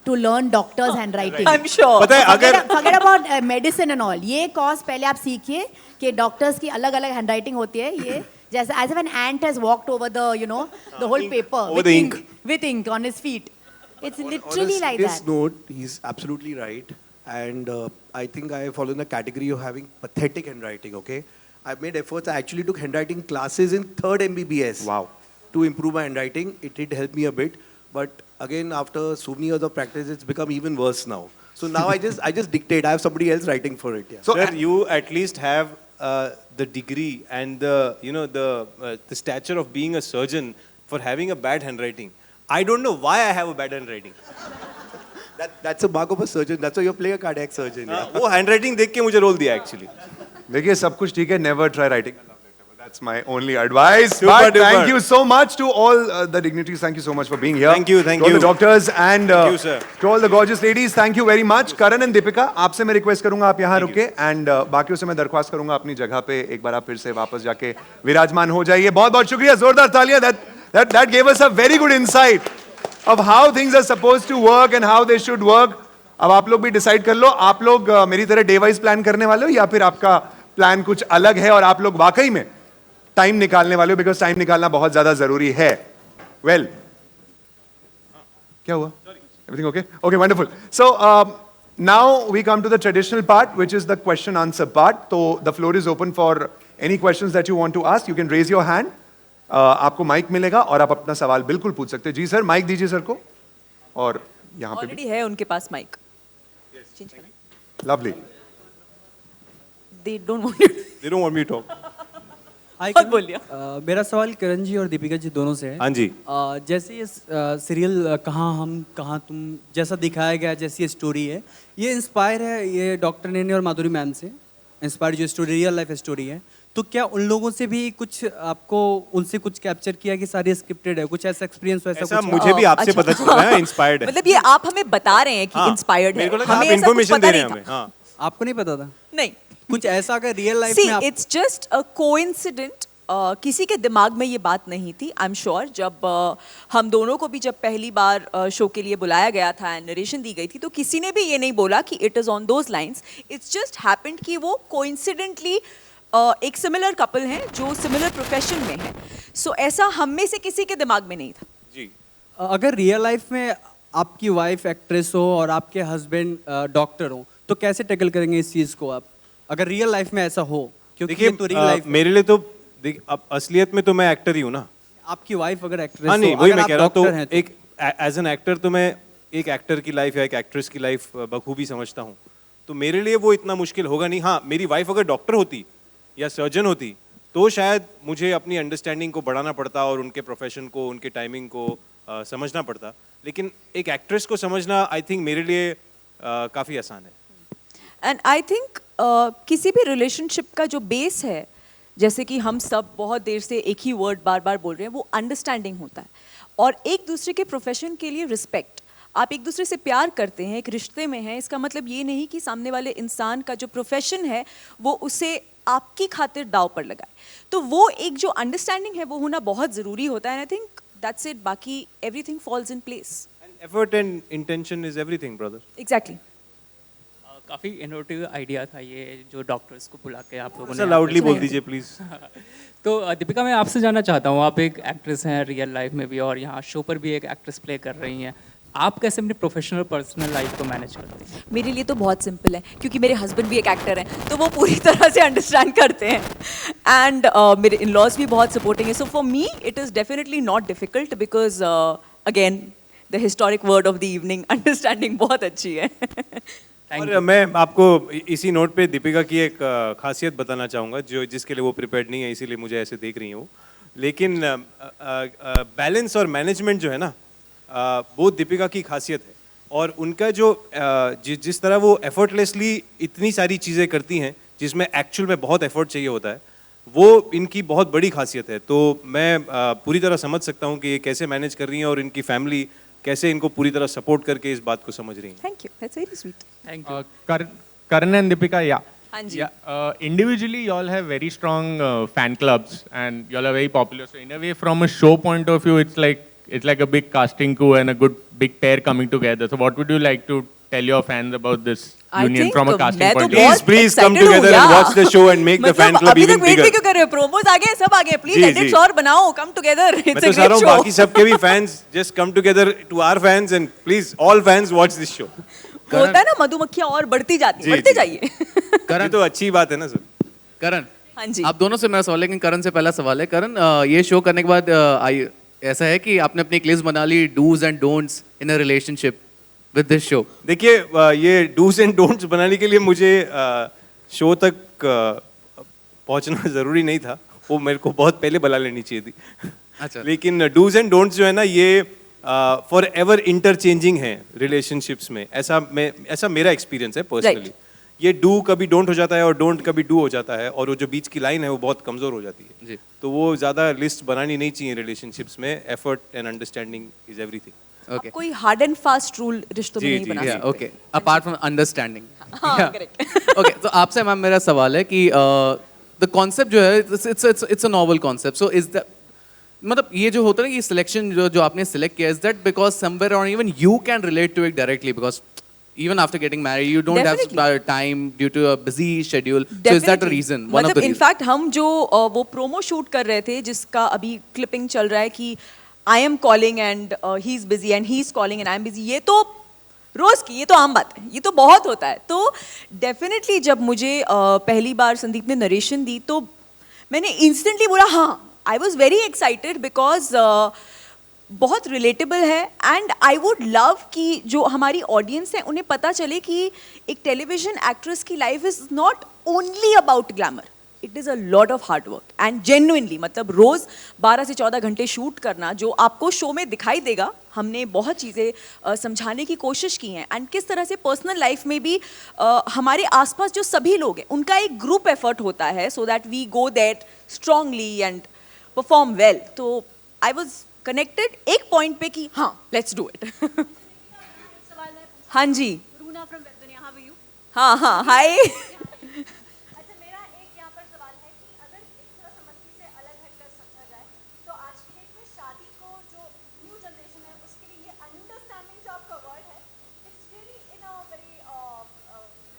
to learn doctors handwriting. I'm sure. पता है अगर forget about medicine and all. ये course पहले आप सीखिए कि doctors की अलग-अलग handwriting होती है. ये जैसे as if an ant has walked over the the whole paper over with the ink. with ink on his feet. It's On literally a like serious that. note, he's absolutely right. And I think I fall in the category of having pathetic handwriting, okay? I've made efforts. I actually took handwriting classes in 3rd MBBS. Wow. To improve my handwriting. It did help me a bit. But again, after so many years of practice, it's become even worse now. So now I just dictate. I have somebody else writing for it. Yeah. So Sir, you at least have the degree and the the stature of being a surgeon for having a bad handwriting. I don't know why I have a bad handwriting. That's a mark of a surgeon. That's why you're playing a cardiac surgeon. Yeah. वो handwriting देख के मुझे role दिया actually. देखिए सब कुछ ठीक है, never try writing a love letter. That's my only advice. Super But duper. thank you so much to all the dignitaries. Thank you so much for being here. Thank you, thank to all you. the doctors and Thank you, sir. to all the gorgeous ladies. Thank you very much. Karan and Deepika, आपसे मैं request करूंगा आप यहाँ रुके and बाकियों से मैं दरख्वास्त करूंगा अपनी जगह पे एक बार आप फिर से वापस जाके विराजमान हो जाइए. बहुत बहुत शुक्रिया, जोरदार तालियां. That gave us a very good insight of how things are supposed to work and how they should work. अब आप लोग भी डिसाइड कर लो, आप लोग मेरी तरह डे वाइज प्लान करने वाले हो या फिर आपका प्लान कुछ अलग है और आप लोग वाकई में टाइम निकालने वाले हो, बिकॉज टाइम निकालना बहुत ज्यादा जरूरी है. वेल, क्या हुआ? Everything okay? Okay, wonderful. So now we come to the traditional part which is the question answer part. तो the floor is open for any questions that you want to ask. You can raise your hand. आपको mic मिलेगा और आप अपना सवाल बिल्कुल पूछ सकते हैं. जी सर, माइक दीजिए सर को. और यहाँ पे ऑलरेडी है उनके पास mic. Lovely. They don't want you. They don't want me to talk. बहुत बोलिए. मेरा सवाल करण जी और दीपिका जी दोनों से है. हाँ जी. जैसे ये सीरियल कहाँ हम कहाँ तुम जैसा दिखाया गया, जैसी ये स्टोरी है, ये इंस्पायर है ये डॉक्टर नेने और माधुरी मैम से इंस्पायर जो स्टोरी रियल लाइफ स्टोरी है. तो क्या उन लोगों से भी कुछ आपको उनसे कुछ कैप्चर किया कि सारी स्क्रिप्टेड है, कुछ ऐसा एक्सपीरियंस हो ऐसा कुछ? मुझे भी आपसे पता चल रहा है इंस्पायर्ड है. मतलब ये आप हमें बता रहे हैं कि इंस्पायर्ड है. मेरे को लगा आप हमें ऐसा कुछ इन्फॉर्मेशन पता दे रहे नहीं हैं हमें. हाँ. आपको नहीं पता था? नहीं. कुछ ऐसा अगर रियल लाइफ See, में आप it's just a coincidence. किसी के दिमाग में ये बात नहीं थी. आई एम श्योर जब हम दोनों को भी जब पहली बार शो के लिए बुलाया गया था एंड नरेशन दी गई थी तो किसी ने भी ये नहीं बोला कि it is on those lines. It's just happened कि वो कोइंसिडेंटली एक सिमिलर कपल हैं जो सिमिलर प्रोफेशन में है. सो ऐसा हम में से किसी के दिमाग में नहीं था. जी. अगर रियल लाइफ में आपकी वाइफ एक्ट्रेस हो और आपके हस्बैंड डॉक्टर हो तो कैसे टैकल करेंगे इस चीज को आप, अगर रियल लाइफ में ऐसा हो? क्योंकि देखिए ये तो रियल लाइफ मेरे लिए तो अब असलियत में तो मैं एक्टर ही हूँ ना. आपकी वाइफ अगर एक्ट्रेस हाँ हो, नहीं वही अगर मैं आप कह रहा हूँ. डॉक्टर तो हैं तो एक एज एन एक्टर तो मैं एक एक्टर की लाइफ या एक एक्ट्रेस की लाइफ बखूबी समझता हूँ. तो मेरे लिए वो इतना मुश्किल होगा नहीं. हाँ, मेरी वाइफ अगर डॉक्टर होती या सर्जन होती तो शायद मुझे अपनी अंडरस्टैंडिंग को बढ़ाना पड़ता और उनके प्रोफेशन को, उनके टाइमिंग को समझना पड़ता. लेकिन एक एक्ट्रेस को समझना आई थिंक मेरे लिए काफ़ी आसान है. एंड आई थिंक किसी भी रिलेशनशिप का जो बेस है, जैसे कि हम सब बहुत देर से एक ही वर्ड बार बार बोल रहे हैं, वो अंडरस्टैंडिंग होता है और एक दूसरे के प्रोफेशन के लिए रिस्पेक्ट. आप एक दूसरे से प्यार करते हैं, एक रिश्ते में हैं, इसका मतलब ये नहीं कि सामने वाले इंसान का जो प्रोफेशन है वो उसे आपकी खातिर दाव पर लगाए. तो वो एक जो अंडरस्टैंडिंग है वो होना बहुत ज़रूरी होता है. I think that's it. बाकी everything falls in place. Effort and intention is everything brother. Exactly. काफ़ी इनोवेटिव आइडिया था ये जो डॉक्टर्स को बुला के आप लोगों ने. सर लाउडली बोल दीजिए प्लीज. तो दीपिका मैं आपसे जानना चाहता हूँ, आप एक एक्ट्रेस हैं रियल लाइफ में भी और यहाँ शो पर भी एक एक्ट्रेस प्ले कर रही हैं. आप कैसे अपनी प्रोफेशनल पर्सनल लाइफ को मैनेज करते हैं? मेरे लिए तो बहुत सिंपल है क्योंकि मेरे हस्बैंड भी एक एक्टर हैं तो वो पूरी तरह से अंडरस्टैंड करते हैं एंड मेरे इन लॉज भी बहुत सपोर्टिंग है. So for me it is definitely not difficult because again the historic word of the evening, understanding बहुत अच्छी है. और मैं आपको इसी नोट पे दीपिका की एक खासियत बताना चाहूँगा जो जिसके लिए वो प्रिपेयर्ड नहीं है, इसीलिए मुझे ऐसे देख रही हैं वो. लेकिन बैलेंस और मैनेजमेंट जो है ना वो दीपिका की खासियत है. और उनका जो जिस तरह वो एफर्टलेसली इतनी सारी चीज़ें करती हैं जिसमें एक्चुअल में बहुत एफर्ट चाहिए होता है, वो इनकी बहुत बड़ी खासियत है. तो मैं पूरी तरह समझ सकता हूँ कि ये कैसे मैनेज कर रही हैं और इनकी फैमिली कैसे इनको पूरी तरह सपोर्ट करके इस बात को समझ रही हैं. Thank you, that's very sweet. Thank you. Karan and Deepika, yeah. हाँ जी. Individually, you all have very strong fan clubs and you all are very popular. So in a way, from a show point of view, it's like it's like a big casting coup and a good big pair coming together. So what would you like to tell your fans about this union from a casting point of view? Please come together and watch the show and make the fan club even अभी तक wait bigger. भी क्यों कर रहे हो? Promos आ गए, सब आ गए, प्लीज जी, एडिट्स जी। और बनाओ, कम टुगेदर, मैं इट्स तो अ चाह रहा ग्रेट हूँ शो। बाकी सबके भी fans just come together to our fans and please all fans watch this show. होता है ना, मधुमक्खियां और बढ़ती जाती हैं, जी, बढ़ते जी। जाइए। ये तो अच्छी बात है ना सर। करण, हाँ जी। आप दोनों से मेरा सवाल है, लेकिन करण से पहला सवाल है। करण, ये शो करने के बाद ऐसा है कि आपने अपनी एक लिस्ट बना ली do's and don'ts in a relationship with this show? देखिए ये डूज एंड डोंट्स बनाने के लिए मुझे शो तक पहुंचना जरूरी नहीं था, वो मेरे को बहुत पहले बुला लेनी चाहिए थी। अच्छा। लेकिन डूज एंड डोंट्स जो है ना, ये फॉर एवर इंटरचेंजिंग है रिलेशनशिप्स में, ऐसा मेरा एक्सपीरियंस है पर्सनली। ये डू कभी डोंट हो जाता है और डोंट कभी डू हो जाता है, और वो जो बीच की लाइन है वो बहुत कमजोर हो जाती है। जी। तो वो ज्यादा लिस्ट बनानी नहीं चाहिए रिलेशनशिप्स में। Effort and understanding is everything. Okay. कोई हार्ड एंड फास्ट रूल रिश्तों में जी, नहीं जी, बना yeah, सकते। Okay, apart from understanding. हाँ, करेक्ट। ओके, तो आपसे मैम मेरा सवाल है कि द कॉन्सेप्ट जो है, it's a novel concept, so is the मतलब ये जो होता है ना कि सिलेक्शन जो आपने सिलेक्ट किया, इज दैट बिकॉज समवेयर और even you can relate to it directly, because even after getting married you don't have time due to a busy schedule, so is that the reason, one of मतलब the reasons? In fact हम जो वो promo shoot कर रहे थे, जिसका अभी clipping चल रहा है कि I am calling and he is busy and he is calling and I am busy, ये तो रोज की, ये तो आम बात है, ये तो बहुत होता है। तो डेफिनेटली जब मुझे पहली बार संदीप ने नरेशन दी तो मैंने इंस्टेंटली बोला हाँ, I was very excited because बहुत रिलेटेबल है, एंड आई वुड लव कि जो हमारी ऑडियंस है उन्हें पता चले कि एक टेलीविजन एक्ट्रेस की life is not only about glamour, it is a lot of hard work and genuinely, मतलब रोज़ 12 से 14 घंटे शूट करना, जो आपको शो में दिखाई देगा। हमने बहुत चीज़ें समझाने की कोशिश की हैं, एंड किस तरह से पर्सनल लाइफ में भी हमारे आसपास जो सभी लोग हैं उनका एक ग्रुप एफर्ट होता है, so that we go that strongly and perform well. तो आई वॉज कनेक्टेड एक पॉइंट पे कि हाँ, लेट्स डू इट। हाँ जी, Runa from Webdunia, how are you? हाँ हाँ, हाय। अच्छा, मेरा एक यहाँ पर सवाल है कि अगर एक थोड़ा संबंधी से अलग हटकर समझा जाए तो आज की डेट में शादी को जो न्यू जनरेशन है उसके लिए ये अंडरस्टैंडिंग जो आपका वर्ड है, it's really in a very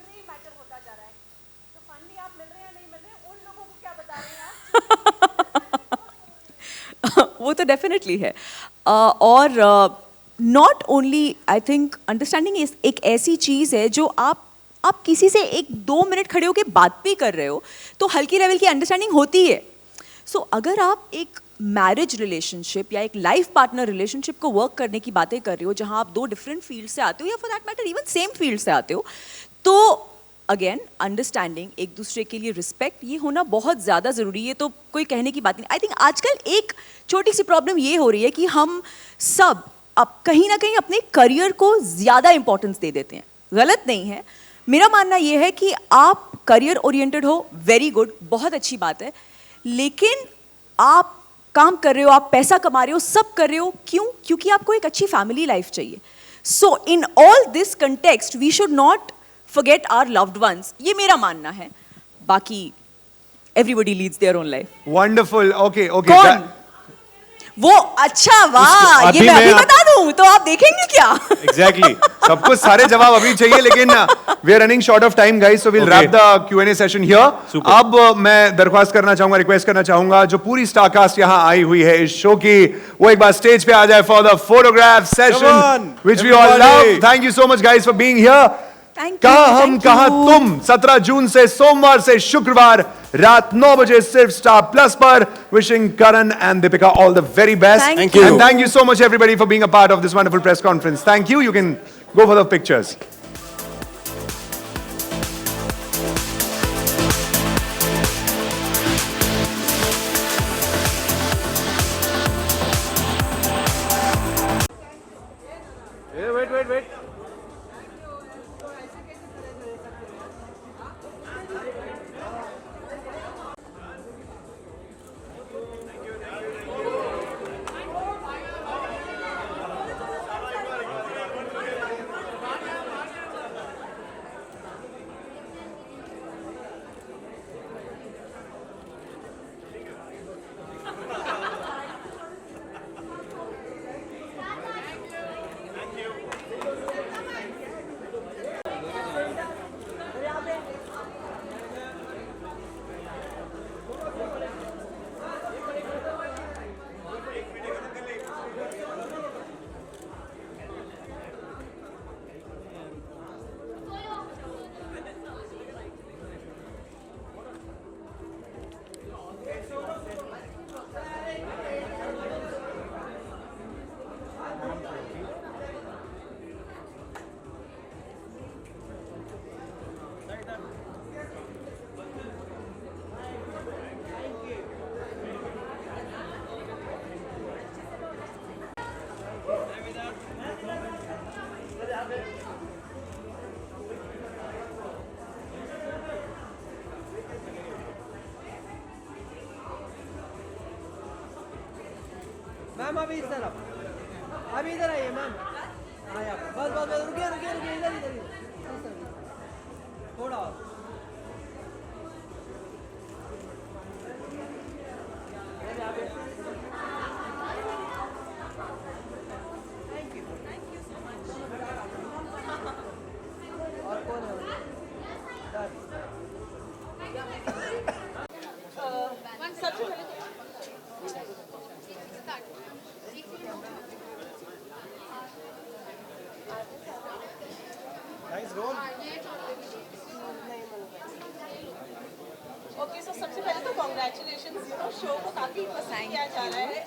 grey matter होता जा रहा है। तो फाइनली आप मिल रहे हैं या नहीं मिल रहे हैं, उन लोगों को क्या बता रहे हैं आप? वो तो डेफिनेटली है, और not only, I think understanding एक ऐसी चीज़ है जो आप किसी से 1-2 मिनट खड़े होकर बात भी कर रहे हो तो हल्की लेवल की अंडरस्टैंडिंग होती है। सो अगर आप एक मैरिज रिलेशनशिप या एक लाइफ पार्टनर रिलेशनशिप को वर्क करने की बातें कर रहे हो, जहां आप 2 डिफरेंट फील्ड से आते हो या for that matter even same field से आते हो, तो अगेन अंडरस्टैंडिंग, एक दूसरे के लिए रिस्पेक्ट, ये होना बहुत ज़्यादा ज़रूरी है। तो कोई कहने की बात नहीं। आई थिंक आजकल एक छोटी सी प्रॉब्लम ये हो रही है कि हम सब अब कहीं ना कहीं अपने करियर को ज़्यादा इंपॉर्टेंस दे देते हैं। गलत नहीं है, मेरा मानना ये है कि आप करियर ओरिएंटेड हो, वेरी गुड, बहुत अच्छी बात है, लेकिन आप काम कर रहे हो, आप पैसा कमा रहे हो, सब कर रहे हो, क्यों? क्योंकि आपको एक अच्छी फैमिली लाइफ चाहिए। So in all this context we should not forget our loved ones, ये मेरा मानना है। बाकी everybody leads their own life। Wonderful, okay, okay। कौन? वो अच्छा, वाह, ये मैं अभी बता दूं तो आप देखेंगे क्या? Exactly। सब कुछ सारे जवाब अभी चाहिए, लेकिन we are running short of time guys, so we'll wrap the Q&A session here। अब मैं दरख्वास्त करना चाहूंगा, रिक्वेस्ट करना चाहूंगा, जो पूरी स्टार कास्ट यहाँ आई हुई है इस शो की, वो एक बार स्टेज पे आ जाए for the photograph session which we all love। Thank you so much guys for being here। कहा हम कहा तुम 17 जून से सोमवार से शुक्रवार रात 9 बजे सिर्फ स्टार प्लस पर। Wishing Karan and Deepika all the very best. Thank you। And thank you so much everybody for being a part of this wonderful press conference। Thank you। You can go for the pictures। Wait। Ma'am अभी इधर आप, अभी इधर आइए ma'am. हाँ यार, बस बस बस, रुकिए रुकिए रुकिए, इधर इधर इधर, थोड़ा और। और कौन है? ओके, सो सबसे पहले तो कॉन्ग्रेचुलेशंस, यू नो शो को काफ़ी पसंद किया जा रहा है।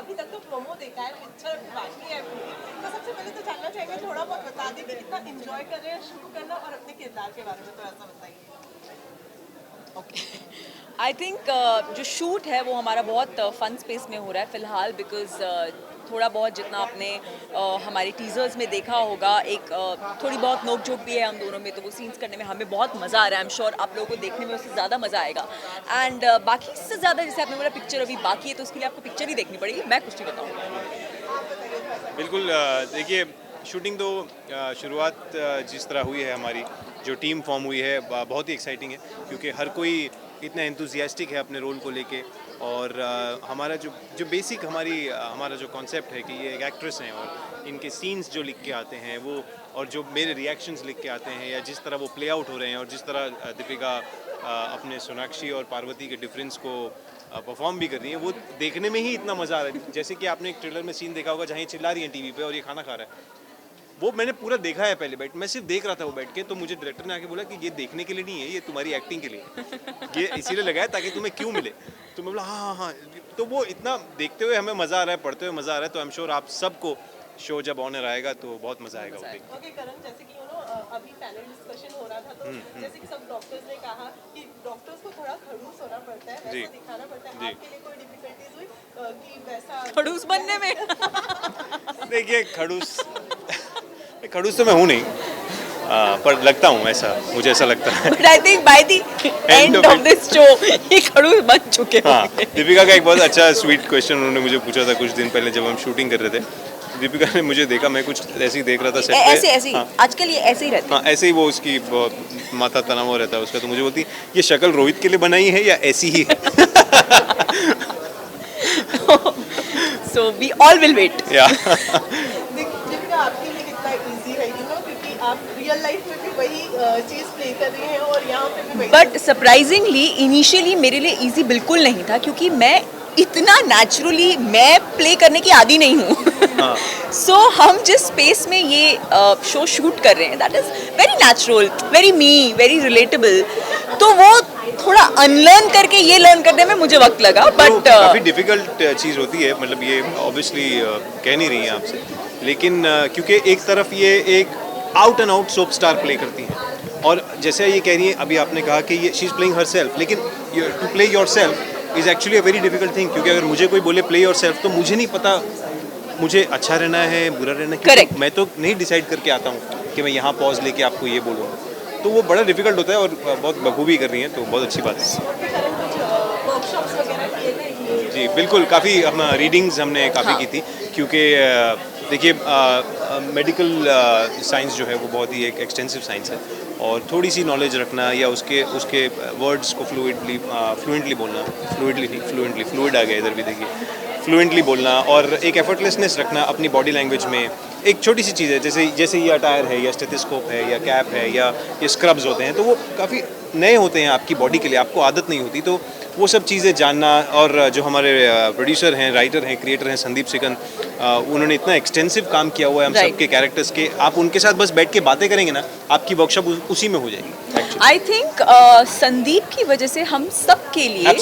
अभी तक तो प्रोमो देखा है, पिक्चर अभी बाकी है पूरी। तो सबसे पहले तो जानना चाहेंगे, थोड़ा बहुत बता दें कि कितना एंजॉय कर रहे हैं शो करना, और अपने किरदार के बारे में तो ऐसा बताइए। ओके, आई थिंक जो शूट है वो हमारा बहुत फन स्पेस में हो रहा है फ़िलहाल, बिकॉज थोड़ा बहुत जितना आपने हमारे टीज़र्स में देखा होगा, एक थोड़ी बहुत नोक झोंक भी है हम दोनों में, तो वो सीन्स करने में हमें बहुत मज़ा आ रहा है। आई एम श्योर आप लोगों को देखने में उससे ज़्यादा मज़ा आएगा। एंड बाकी से ज़्यादा, जैसे आपने बोला पिक्चर अभी बाकी है, तो उसके लिए आपको पिक्चर ही देखनी पड़ेगी, मैं कुछ नहीं बताऊँगा। बिल्कुल, देखिए शूटिंग तो शुरुआत जिस तरह हुई है, हमारी जो टीम फॉर्म हुई है बहुत ही एक्साइटिंग है, क्योंकि हर कोई इतना एंथुजियास्टिक है अपने रोल को लेके। और हमारा जो बेसिक हमारा जो कॉन्सेप्ट है कि ये एक एक्ट्रेस हैं और इनके सीन्स जो लिख के आते हैं वो, और जो मेरे रिएक्शंस लिख के आते हैं, या जिस तरह वो प्ले आउट हो रहे हैं, और जिस तरह दीपिका अपने सोनाक्षी और पार्वती के डिफरेंस को परफॉर्म भी कर रही है, वो देखने में ही इतना मज़ा आ रहा है। जैसे कि आपने एक ट्रेलर में सीन देखा होगा जहाँ ये चिल्ला रही है टीवी पे और ये खाना खा रहा है, वो मैंने पूरा देखा है पहले बैठ, मैं सिर्फ देख रहा था वो बैठ के, तो मुझे डायरेक्टर ने आके बोला कि ये देखने के लिए नहीं है, ये तुम्हारी एक्टिंग के लिए, ये इसीलिए लगाया ताकि तुम्हें क्यों मिले। तो मैं बोला हाँ हाँ, तो वो इतना देखते हुए हमें मज़ा आ रहा है, पढ़ते हुए मज़ा आ रहा है। तो आई एम श्योर आप सबको शो जब ऑनर आएगा तो बहुत मज़ा आएगा वो देख। ओके करण, जैसे कि अभी पैनल डिस्कशन हो रहा था, तो जैसे कि सब डॉक्टर्स ने कहा कि डॉक्टर्स को थोड़ा खड़ूस होना पड़ता है, वैसा दिखाना पड़ता है। आपके लिए कोई डिफिकल्टीज हुई कि वैसा खड़ूस बनने में? देखिए खड़ूस तो मैं हूँ नहीं, पर लगता हूँ ऐसा, मुझे ऐसा लगता है। But I think by the end of this show ये खड़ूस बन चुके हैं। हाँ, दीपिका का एक बहुत अच्छा स्वीट क्वेश्चन उन्होंने मुझे पूछा था कुछ दिन पहले जब हम शूटिंग कर रहे थे। दीपिका ने मुझे देखा, मैं कुछ ऐसे ही देख रहा था सेट पे, ऐसे हाँ, आजकल ये ऐसे ही रहते हैं। हाँ ऐसे ही, वो उसकी माथा तना हुआ रहता है उसका, तो मुझे बोलती ये शक्ल रोहित के लिए बनाई है या ऐसी ही है? So we all will wait. Deepika आपके लिए कितना इजी है, यू नो, क्योंकि आप रियल लाइफ में भी वही चीज़ प्ले कर रही हैं और यहाँ पे भी वही। बट सरप्राइजिंगली इनिशियली मेरे लिए इजी बिल्कुल नहीं था, क्योंकि मैं इतना नेचुरली मैं प्ले करने की आदी नहीं हूँ। सो हम जिस स्पेस में ये शो शूट कर रहे हैं, that is very natural, very me, very relatable. तो वो थोड़ा अनलर्न करके ये लर्न करने में मुझे वक्त लगा, बट काफ़ी डिफिकल्ट चीज़ होती है, मतलब ये ऑब्वियसली कह नहीं रही हैं आपसे, लेकिन क्योंकि एक तरफ ये एक out and out soap star play करती हैं, और जैसे ये कह रही हैं, अभी आपने कहा कि ये she is playing herself, लेकिन to play yourself is actually a very difficult thing, क्योंकि अगर मुझे कोई बोले प्ले योर सेल्फ, तो मुझे नहीं पता मुझे अच्छा रहना है बुरा रहना है, क्योंकि मैं तो नहीं डिसाइड करके आता हूँ कि मैं यहाँ पॉज लेके आपको ये बोलूँगा, तो वो बड़ा डिफिकल्ट होता है, और बहुत बखूबी कर रही हैं, तो बहुत अच्छी बात है। जी बिल्कुल, काफ़ी हम रीडिंग्स हमने काफ़ी की थी, क्योंकि देखिए मेडिकल साइंस जो है वो बहुत ही एक एक्सटेंसिव साइंस है, और थोड़ी सी नॉलेज रखना या उसके वर्ड्स को फ्लुएंटली बोलना, फ्लूइड आ गया इधर भी देखिए, फ्लुएंटली बोलना, और एक एफर्टलेसनेस रखना अपनी बॉडी लैंग्वेज में। एक छोटी सी चीज़ है, जैसे ये अटायर है या स्टेथोस्कोप है या कैप है या ये स्क्रब्स होते हैं, तो वो काफ़ी नए होते हैं आपकी बॉडी के लिए, आपको आदत नहीं होती, तो वो सब चीज़ें जानना। और जो हमारे प्रोड्यूसर हैं, राइटर हैं, क्रिएटर हैं संदीप सिकन, उन्होंने इतना एक्सटेंसिव काम किया हुआ है हम सबके कैरेक्टर्स के, आप उनके साथ बस बैठ के बातें करेंगे ना, आपकी वर्कशॉप उसी में हो जाएगी। आई थिंक संदीप की वजह से हम सब के लिए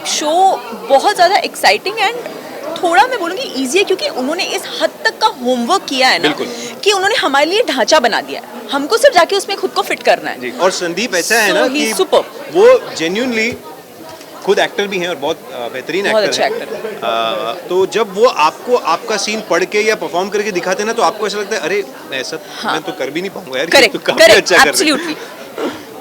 शो बहुत ज़्यादा एक्साइटिंग एंड थोड़ा मैं बोलूँगी ईजी है, क्योंकि उन्होंने इस हद तक का होमवर्क किया है ना, कि उन्होंने हमारे लिए ढांचा बना दिया है, हमको सिर्फ जाके उसमें खुद को फिट करना है। और संदीप ऐसा है ना कि वो जेन्युइनली खुद एक्टर भी हैं और बहुत बेहतरीन एक्टर हैं। तो जब वो आपको आपका सीन पढ़ के या परफॉर्म करके दिखाते हैं ना, तो आपको ऐसा लगता है अरे ऐसा मैं तो कर भी नहीं पाऊंगा यार, तो काफी अच्छा कर रहे हैं।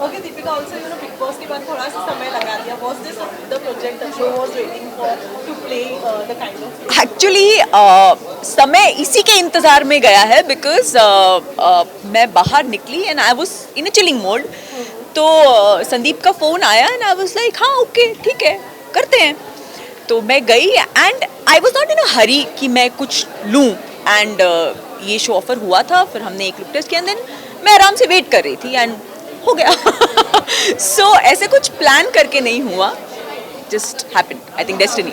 Okay Deepika, also you know big boss के बाद थोड़ा थोड़ा सा समय लगा दिया? Was this the project the show was waiting for to play the kind of? Actually समय इसी के इंतजार में गया है बिकॉज मैं बाहर निकली and I was in a chilling mode. तो संदीप का फोन आया एंड आई वाज लाइक हाँ ओके ठीक है करते हैं. तो मैं गई and I was not in a hurry कि मैं कुछ लूँ. एंड ये शो ऑफर हुआ था, फिर हमने एक लुक टेस्ट किया, देन मैं आराम से वेट कर रही थी एंड हो गया. सो ऐसे कुछ प्लान करके नहीं हुआ, just happened. I think destiny.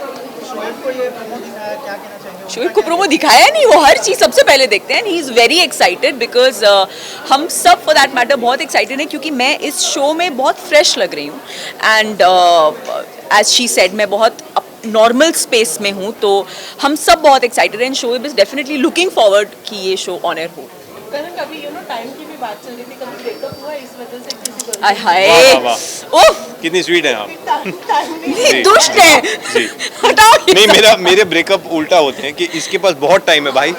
Shoaib को प्रोमो दिखाया नहीं, वो हर चीज़ सबसे पहले देखते हैं. He is very excited because हम सब फॉर दैट मैटर बहुत एक्साइटेड हैं क्योंकि मैं इस शो में बहुत फ्रेश लग रही हूँ. एंड एज शी सेड मैं बहुत नॉर्मल स्पेस में हूँ, तो हम सब बहुत एक्साइटेड हैं. Shoaib is definitely looking forward कि ये शो ऑन एयर हो. करण, कभी टाइम की भी बात चल रही थी, कभी ब्रेकअप हुआ इस वजह से किसी को? हाय ओह कितनी स्वीट है आप. ये दुष्ट है. जी. नहीं, मेरे ब्रेकअप उल्टा होते हैं कि इसके पास बहुत टाइम है भाई,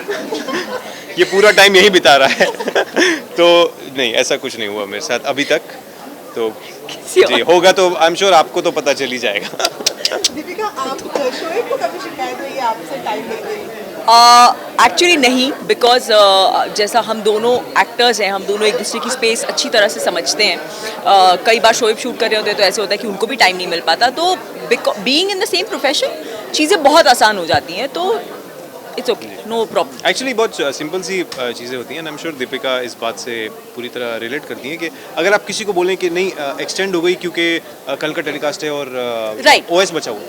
ये पूरा टाइम यही बिता रहा है. तो नहीं, ऐसा कुछ नहीं हुआ मेरे साथ अभी तक. तो जी होगा तो आई एम श्योर आपको तो पता चल ही जाएगा. दीपिका, आप शोएब को कभी शिकायत हुई है आपसे टाइम लेते हुए? एक्चुअली नहीं, बिकॉज जैसा हम दोनों एक्टर्स हैं, हम दोनों एक दूसरे की स्पेस अच्छी तरह से समझते हैं. कई बार शोएब शूट कर रहे होते हैं तो ऐसे होता है कि उनको भी टाइम नहीं मिल पाता. तो being in the same profession चीज़ें बहुत आसान हो जाती हैं, तो it's okay, no problem. Actually बहुत सिंपल सी चीज़ें होती हैं. आई एम श्योर दीपिका इस बात से पूरी तरह रिलेट करती हैं कि अगर आप किसी को बोलें कि नहीं एक्सटेंड हो गई क्योंकि कल का टेलीकास्ट है और OS बचा हुआ,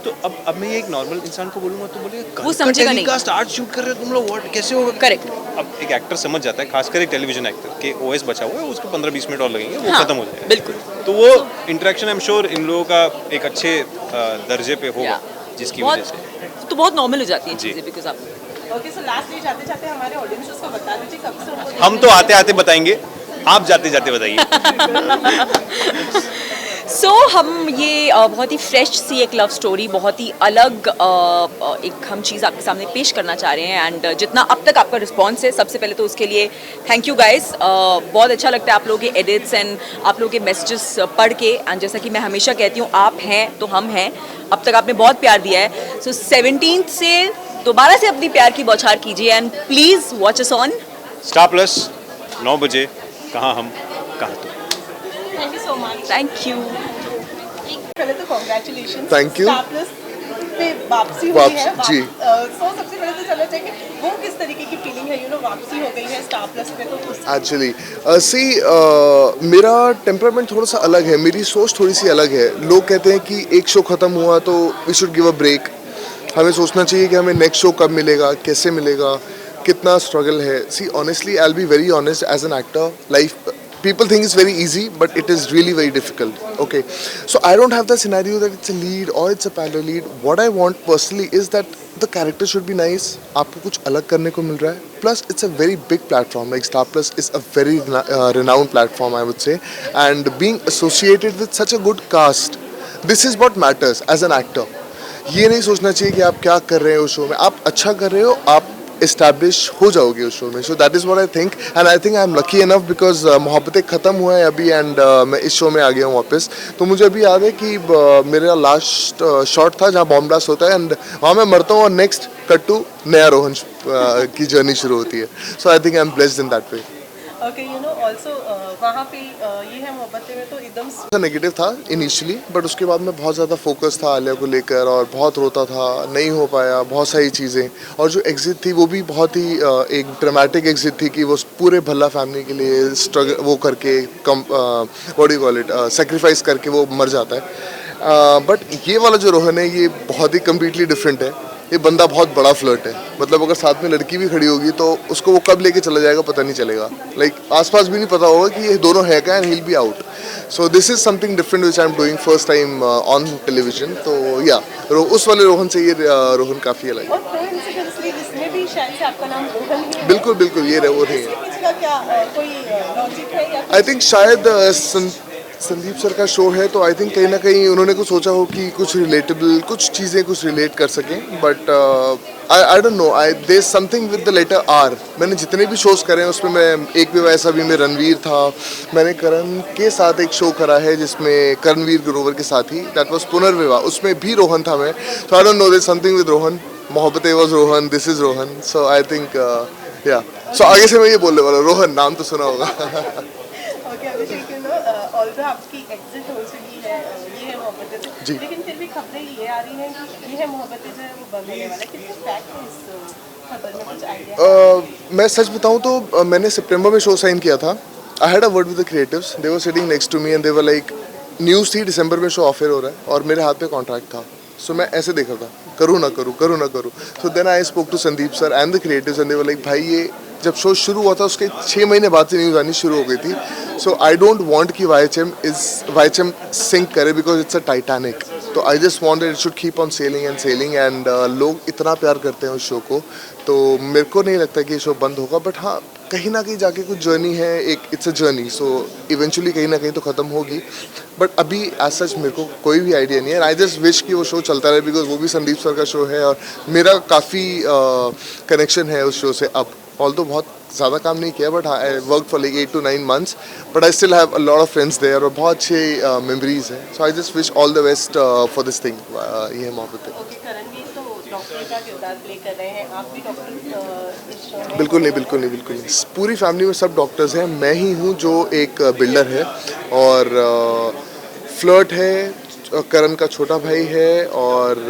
तो अब मैं ये एक नॉर्मल इंसान को बोलूँगा तो बोलेगा वो समझेगा नहीं. टेलीकास्ट आज शूट कर रहे हो तुम लोग, व्हाट कैसे होगा? करेक्ट. अब एक एक्टर समझ जाता है, खासकर एक टेलीविजन एक्टर कि OS बचा हुआ है, उसको 15-20 मिनट और लगेंगे, वो खत्म हो जाएगा. बिल्कुल. तो वो interaction I am sure in लोगों का एक अच्छे दर्जे पे होगा, जिसकी वजह से तो बहुत नॉर्मल हो जाती हैं चीज़ें. बिकॉज आप ओके, सो लास्ट जाते जाते हमारे ऑडियंस को बता दीजिए कब से उनको हम तो आते आते बताएंगे, आप जाते जाते बताइए. सो हम ये बहुत ही फ्रेश सी एक लव स्टोरी, बहुत ही अलग एक हम चीज़ आपके सामने पेश करना चाह रहे हैं. एंड जितना अब तक आपका रिस्पांस है, सबसे पहले तो उसके लिए थैंक यू गाइस. बहुत अच्छा लगता है आप लोगों के एडिट्स एंड आप लोगों के मैसेजेस पढ़ के. एंड जैसा कि मैं हमेशा कहती हूँ, आप हैं तो हम हैं. अब तक आपने बहुत प्यार दिया है. सो 17 से दोबारा से अपनी प्यार की बौछार कीजिए and please watch us on star plus 9 बजे. कहाँ हम कहाँ तुम. Thank you so much. Thank you. पहले तो congratulation. Thank you. Star plus पे वापसी हुई है. जी. सो सबसे पहले तो चलो चाहिए वो किस तरीके की फीलिंग है, वापसी हो गई है स्टार प्लस पे, तो उस एक्चुअली मेरा टेम्परामेंट थोड़ा सा अलग है, मेरी सोच थोड़ी सी अलग है. लोग कहते हैं कि एक शो ख़त्म हुआ तो we should give a break. हमें सोचना चाहिए कि हमें नेक्स्ट शो कब मिलेगा, कैसे मिलेगा, कितना स्ट्रगल है. See honestly I will be very honest, as an actor life people think it's very easy, but it is really very difficult. Okay, so I don't have the scenario that it's a lead or it's a parallel lead. What I want personally is that the character should be nice. आपको कुछ अलग करने को मिल रहा है. Plus, it's a very big platform. Like Star Plus is a very renowned platform, I would say. And being associated with such a good cast, this is what matters as an actor. ये नहीं सोचना चाहिए कि आप क्या कर रहे हो शो में. आप अच्छा कर रहे हो, आप इस्टेब्लिश हो जाओगे उस शो में. सो that is what I think, and I think I am lucky enough because Mohabbatein ख़त्म हुआ है अभी एंड मैं इस शो में आ गया हूँ वापस. तो मुझे अभी याद है कि मेरा लास्ट शॉट था जहाँ बॉम्ब ब्लास्ट होता है एंड वहाँ मैं मरता हूँ और नेक्स्ट कट टू नया रोहन की जर्नी शुरू होती है. So I think I am blessed in that way. Okay, also वहाँ पे ये है मोहब्बतें में तो एकदम नेगेटिव था इनिशियली, बट उसके बाद में बहुत ज़्यादा फोकस था आलिया को लेकर और बहुत रोता था, नहीं हो पाया बहुत सारी चीज़ें. और जो एग्जिट थी वो भी बहुत ही एक ड्रामेटिक एग्जिट थी कि वो पूरे भल्ला फैमिली के लिए स्ट्रगल वो करके what do you call it sacrifice करके वो मर जाता है. बट ये वाला जो रोहन है ये बहुत ही कम्प्लीटली डिफरेंट है. ये बंदा बहुत बड़ा फ्लर्ट है, मतलब अगर साथ में लड़की भी खड़ी होगी तो उसको वो कब लेके चला जाएगा पता नहीं चलेगा. लाइक आसपास भी नहीं पता होगा कि ये दोनों है क्या, and he will be out. So this is something different which I am doing first time on television. तो या उस वाले रोहन से ये रोहन काफ़ी अलग है. इसमें भी शायद से आपका नाम रोहन ही है. बिल्कुल ये वो नहीं है. क्या कोई लॉजिक है या आई थिंक शायद संदीप सर का शो है तो आई थिंक कहीं ना कहीं उन्होंने कुछ सोचा हो कि कुछ रिलेटेबल कुछ चीज़ें कुछ रिलेट कर सकें, but I don't know, I there something with the letter R. मैंने जितने भी शोज करे हैं उसमें मैं एक भी वैसा भी में रणवीर था, मैंने करण के साथ एक शो करा है जिसमें करणवीर ग्रोवर के साथ ही, दैट वाज पुनर्विवाह, उसमें भी रोहन था मैं, so I don't know, there something with Rohan, Mohabbatein was Rohan, this is Rohan, so I think yeah, so आगे से मैं ये बोलने वाला हूँ, रोहन नाम तो सुना होगा। Okay, Abhishek, you know, although आपकी एग्जिट हो चुकी है ये है मोहब्बतें से, लेकिन फिर भी खबरें ये आ रही हैं कि ये है मोहब्बतें जो है वो बंद होने वाला है, कितने फैक्ट है इस खबर में, कुछ आइडिया? मैं सच बताऊं तो मैंने सितंबर में शो साइन किया था। I had a word with the creatives, they were sitting next to me and they were like, news थी दिसंबर में शो ऑफर हो रहा है और मेरे हाथ पे कॉन्ट्रैक्ट था, सो मैं ऐसे देखा था, करूँ ना करूँ, करूँ ना करूँ। So then I spoke to Sandeep sir and the creatives and they were like, भाई ये जब शो शुरू हुआ था उसके 6 महीने बाद से न्यूज़ आनी शुरू हो गई थी, सो आई डोंट वांट कि वाईएचएम सिंक करे बिकॉज इट्स अ टाइटैनिक, तो I just want it should keep on selling and लोग इतना प्यार करते हैं उस शो को, तो मेरे को नहीं लगता कि ये शो बंद होगा, बट हाँ कहीं ना कहीं जाके कुछ जर्नी है, एक it's a journey, so eventually कहीं ना कहीं तो ख़त्म होगी, बट अभी एज सच मेरे को कोई भी आइडिया नहीं है। आई जस्ट विश कि वो शो चलता रहे बिकॉज वो भी संदीप सर का शो है और मेरा काफ़ी कनेक्शन है उस शो से। अब ऑल्दो बहुत ज़्यादा काम नहीं किया, but I work for like 8 to 9 months, but I still have a lot of friends there और बहुत अच्छे मेमोरीज हैं, so I just wish all the best for this thing, ये है मोहब्बतें। ओके, करणवीर तो डॉक्टर का किरदार प्ले कर रहे हैं, आप भी डॉक्टर इस शो में? बिल्कुल नहीं, बिल्कुल नहीं, बिल्कुल नहीं, पूरी फैमिली में सब डॉक्टर्स हैं, मैं ही हूँ जो एक बिल्डर है और फ्लर्ट है, करण का छोटा भाई है और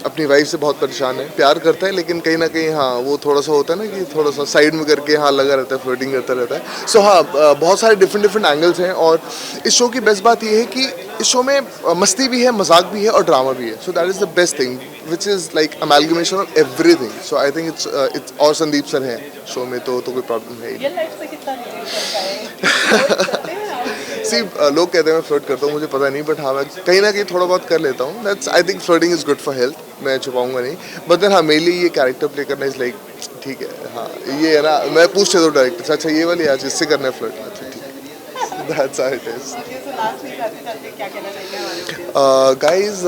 अपनी वाइफ से बहुत परेशान है, प्यार करता है लेकिन कहीं ना कहीं हाँ वो थोड़ा सा होता है ना कि थोड़ा सा साइड में करके हाँ लगा रहता है, फ्लर्टिंग करता रहता है। सो हाँ बहुत सारे डिफरेंट एंगल्स हैं और इस शो की बेस्ट बात ये है कि इस शो में मस्ती भी है, मजाक भी है और ड्रामा भी है, so that is the best thing which is like amalgamation of everything, so I think it's और संदीप सर हैं शो में तो कोई प्रॉब्लम है ही रियल लाइफ से कितना रिलेट करता है? सी लोग कहते हैं मैं फ्लर्ट करता हूँ, मुझे पता नहीं, बट हाँ मैं कहीं ना कहीं थोड़ा बहुत कर लेता हूँ, that's I think flirting is good for health, मैं छुपाऊंगा नहीं, बट देन हाँ मेरे लिए ये कैरेक्टर प्ले करना इज़ लाइक ठीक है, हाँ ये है ना, मैं पूछते दो डायरेक्टर से, अच्छा ये वाली आज इससे करना है फ्लर्ट, अच्छा ठीक है, that's how it is. Guys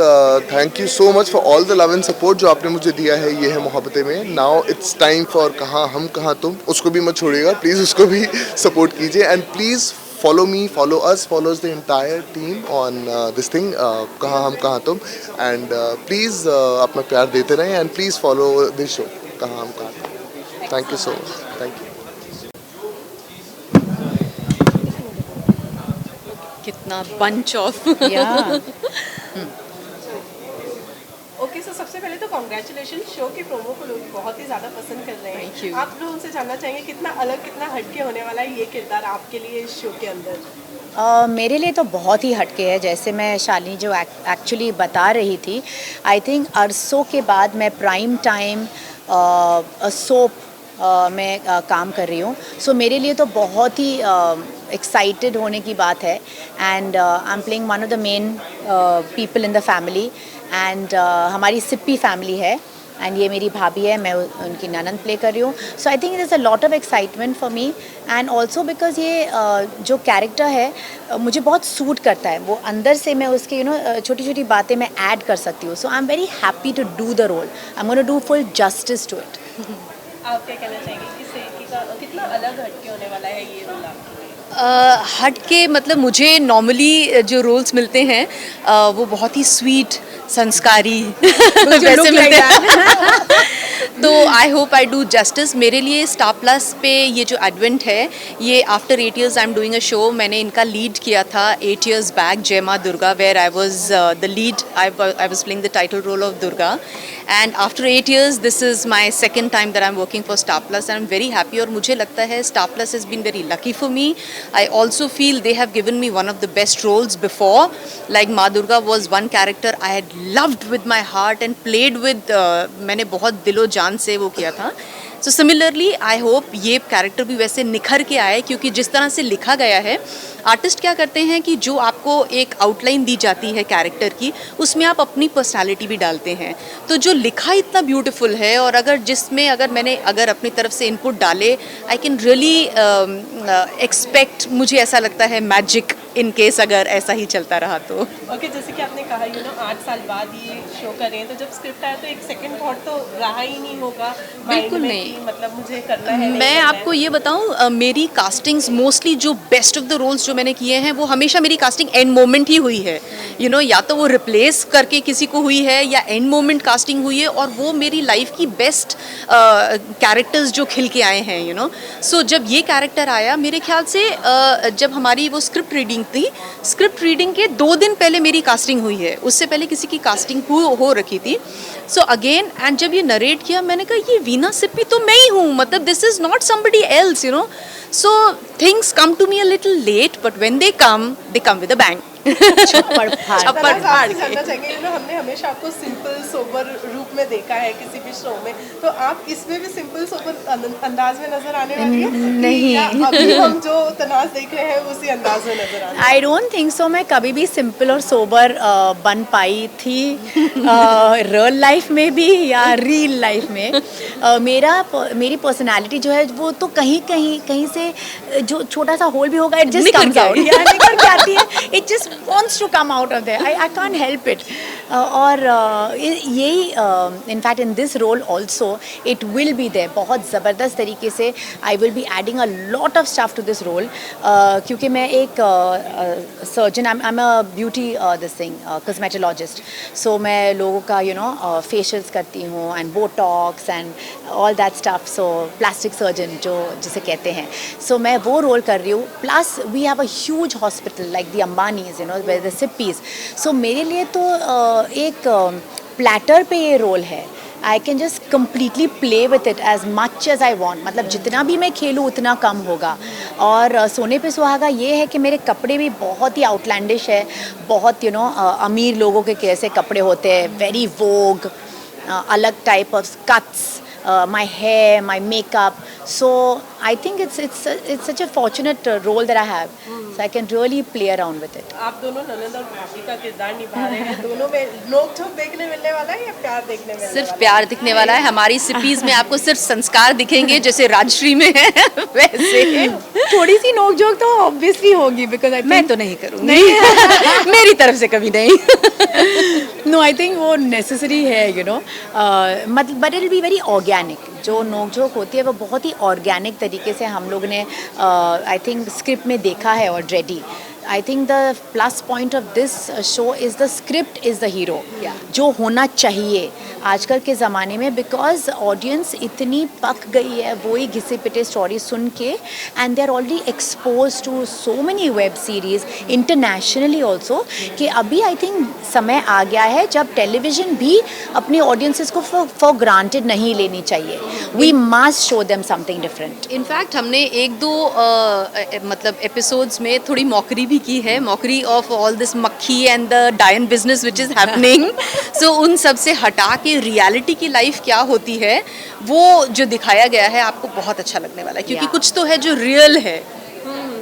thank you so much for all the love and support जो आपने मुझे दिया है ये है मोहब्बतें में। नाउ इट्स टाइम फॉर कहाँ हम कहाँ तुम, उसको भी मत छोड़िएगा प्लीज़, उसको भी सपोर्ट कीजिए and please follow me, follow us, follows the entire team on this thing, कहाँ हम कहाँ तुम, and please अपना प्यार देते रहें and please follow this show कहाँ हम कहाँ तुम। Thank you so much. Thank you. कितना bunch of ओके, सो सबसे पहले तो कॉन्ग्रेचुलेशन, शो के प्रोमो को लोग बहुत ही ज़्यादा पसंद कर रहे हैं, आप लोग उनसे जानना चाहेंगे कितना अलग कितना हटके होने वाला है ये किरदार आपके लिए इस शो के अंदर? मेरे लिए तो बहुत ही हटके है, जैसे मैं शालिनी जो एक्चुअली बता रही थी, आई थिंक अरसों के बाद मैं प्राइम टाइम सोप में काम कर रही हूँ, सो मेरे लिए तो बहुत ही एक्साइटेड होने की बात है and I am playing one of the main people in the family and हमारी सिप्पी फैमिली है एंड ये मेरी भाभी है, मैं उनकी ननद प्ले कर रही हूँ, so I think it is a lot of excitement for me and also because ये जो कैरेक्टर है मुझे बहुत सूट करता है, वो अंदर से मैं उसके छोटी छोटी बातें मैं ऐड कर सकती हूँ, so I am very happy to do the role, I am gonna do full justice to it. आप क्या कहना चाहेंगे कितना अलग हटके होने वाला है ये रोल आपके? हट के मतलब मुझे नॉर्मली जो रोल्स मिलते हैं वो बहुत ही स्वीट संस्कारी वैसे मिलते हैं तो I hope I do justice. मेरे लिए स्टार प्लस पे ये जो एडवेंट है ये after 8 years I am doing a show, मैंने इनका लीड किया था 8 years back, Jai Maa Durga, where I was the lead, I was playing the title role of Durga and after 8 years this is my second time that I am working for Star Plus and I am very happy और मुझे लगता है Star Plus has been very lucky for me. I also feel they have given me one of the best roles before, like Maa Durga was one character I had loved with my heart and played with, मैंने बहुत दिलो जान से वो किया था। So similarly I hope ये character भी वैसे निखर के आए, क्योंकि जिस तरह से लिखा गया है, आर्टिस्ट क्या करते हैं कि जो आपको एक आउटलाइन दी जाती है कैरेक्टर की, उसमें आप अपनी पर्सनालिटी भी डालते हैं, तो जो लिखा इतना ब्यूटीफुल है और अगर जिसमें मैंने अपनी तरफ से इनपुट डाले, आई कैन रियली एक्सपेक्ट, मुझे ऐसा लगता है मैजिक इन केस अगर ऐसा ही चलता रहा तो। ओके, जैसे कि आपने कहा 8 साल बाद ये शो कर रहे हैं, तो जब स्क्रिप्ट आया तो एक सेकंड थॉट तो रहा ही नहीं होगा बिल्कुल mind में नहीं। कि मतलब मुझे करना है, नहीं मैं करना आपको ये बताऊं, मेरी कास्टिंग्स मोस्टली जो बेस्ट ऑफ द रोल्स जो मैंने किए हैं वो हमेशा मेरी कास्टिंग एंड मोमेंट ही हुई है। या तो वो रिप्लेस करके किसी को हुई है या एंड मोमेंट कास्टिंग हुई है, और वो मेरी लाइफ की बेस्ट कैरेक्टर्स जो खिल के आए हैं। सो जब ये कैरेक्टर आया, मेरे ख्याल से जब हमारी वो स्क्रिप्ट रीडिंग थी, स्क्रिप्ट रीडिंग के 2 दिन पहले मेरी कास्टिंग हुई है, उससे पहले किसी की कास्टिंग हो रखी थी। सो अगेन, एंड जब ये नरेट किया, मैंने कहा ये वीना सिप्पी तो मैं ही हूँ, मतलब this is not somebody else, so things come to me a little late, but when they come with a bang. छप्पड़ फाड़ के। जानना चाहेंगे, हमने हमेशा आपको सिंपल सोबर रूप में देखा है किसी भी शो में, तो आप इसमें भी सिंपल सोबर अंदाज में नजर आने वाली है? नहीं। या अभी हम जो तनाज देख रहे हैं उसी अंदाज में नजर आ रहे हैं? I don't think so. मैं कभी भी सिंपल और सोबर बन पाई थी रियल लाइफ में भी या रियल लाइफ में। मेरी पर्सनालिटी जो है वो तो कहीं से जो छोटा सा होल भी होगा, इट जस्ट कम्स आउट, निकल के आती है, it just wants to come out of there. I can't help it. और यही in fact in this role also it will be there. बहुत ज़बरदस्त तरीके से I will be adding a lot of stuff to this role, क्योंकि मैं एक surgeon, I am a beauty this thing cosmetologist. So मैं लोगों का फेशियल्स करती हूँ and botox and all that stuff. So plastic surgeon जो जिसे कहते हैं, सो मैं वो रोल कर रही हूँ। Plus we have a huge hospital like the Ambanis, where the Sippis. So मेरे लिए तो एक प्लेटर पे ये रोल है। I can just completely play with it as much as I want. मतलब जितना भी मैं खेलूँ उतना कम होगा। और सोने पे सुहागा ये है कि मेरे कपड़े भी बहुत ही आउटलैंडिश है, बहुत अमीर लोगों के कैसे कपड़े होते हैं, वेरी वोग, अलग type of cuts, my hair, my makeup. So I think it's such a fortunate role that I have. So I can really play around with it. आप दोनों ननद और भाभी का किरदार निभा रहे हैं, दोनों में नोक-झोंक देखने मिलने वाला है या प्यार देखने मिलने वाला है? सिर्फ प्यार दिखने वाला है। हमारी सिपीज में आपको सिर्फ संस्कार दिखेंगे जैसे राजश्री में है वैसे। थोड़ी सी नोक-झोंक तो ऑब्वियसली होगी, बिकॉज मैं तो नहीं करूँगी, मेरी तरफ से कभी नहीं। नो, आई थिंक वो नेसेसरी है, मतलब but it will be very organic. जो नोक-झोंक होती है वो बहुत ही ऑर्गेनिक तरीके से हम लोग ने आई थिंक स्क्रिप्ट में देखा है already. I think the plus point of this show is the script is the hero, जो होना चाहिए आजकल के ज़माने में, बिकॉज ऑडियंस इतनी पक गई है वही घिसे पिटे स्टोरी सुन के, and they are already expose to so many web series internationally also, कि अभी आई थिंक समय आ गया है जब टेलीविज़न भी अपनी ऑडियंसेस को फॉर ग्रांटेड नहीं लेनी चाहिए। We must show them something different. In fact हमने 1-2 मतलब एपिसोड्स में थोड़ी मॉकरी भी की है, मॉकरी ऑफ ऑल दिस मक्खी एंड द डायन बिजनेस विच इज़ हैपनिंग। सो उन सब से हटा के रियलिटी की लाइफ क्या होती है वो जो दिखाया गया है आपको बहुत अच्छा लगने वाला है, क्योंकि कुछ तो है जो रियल है।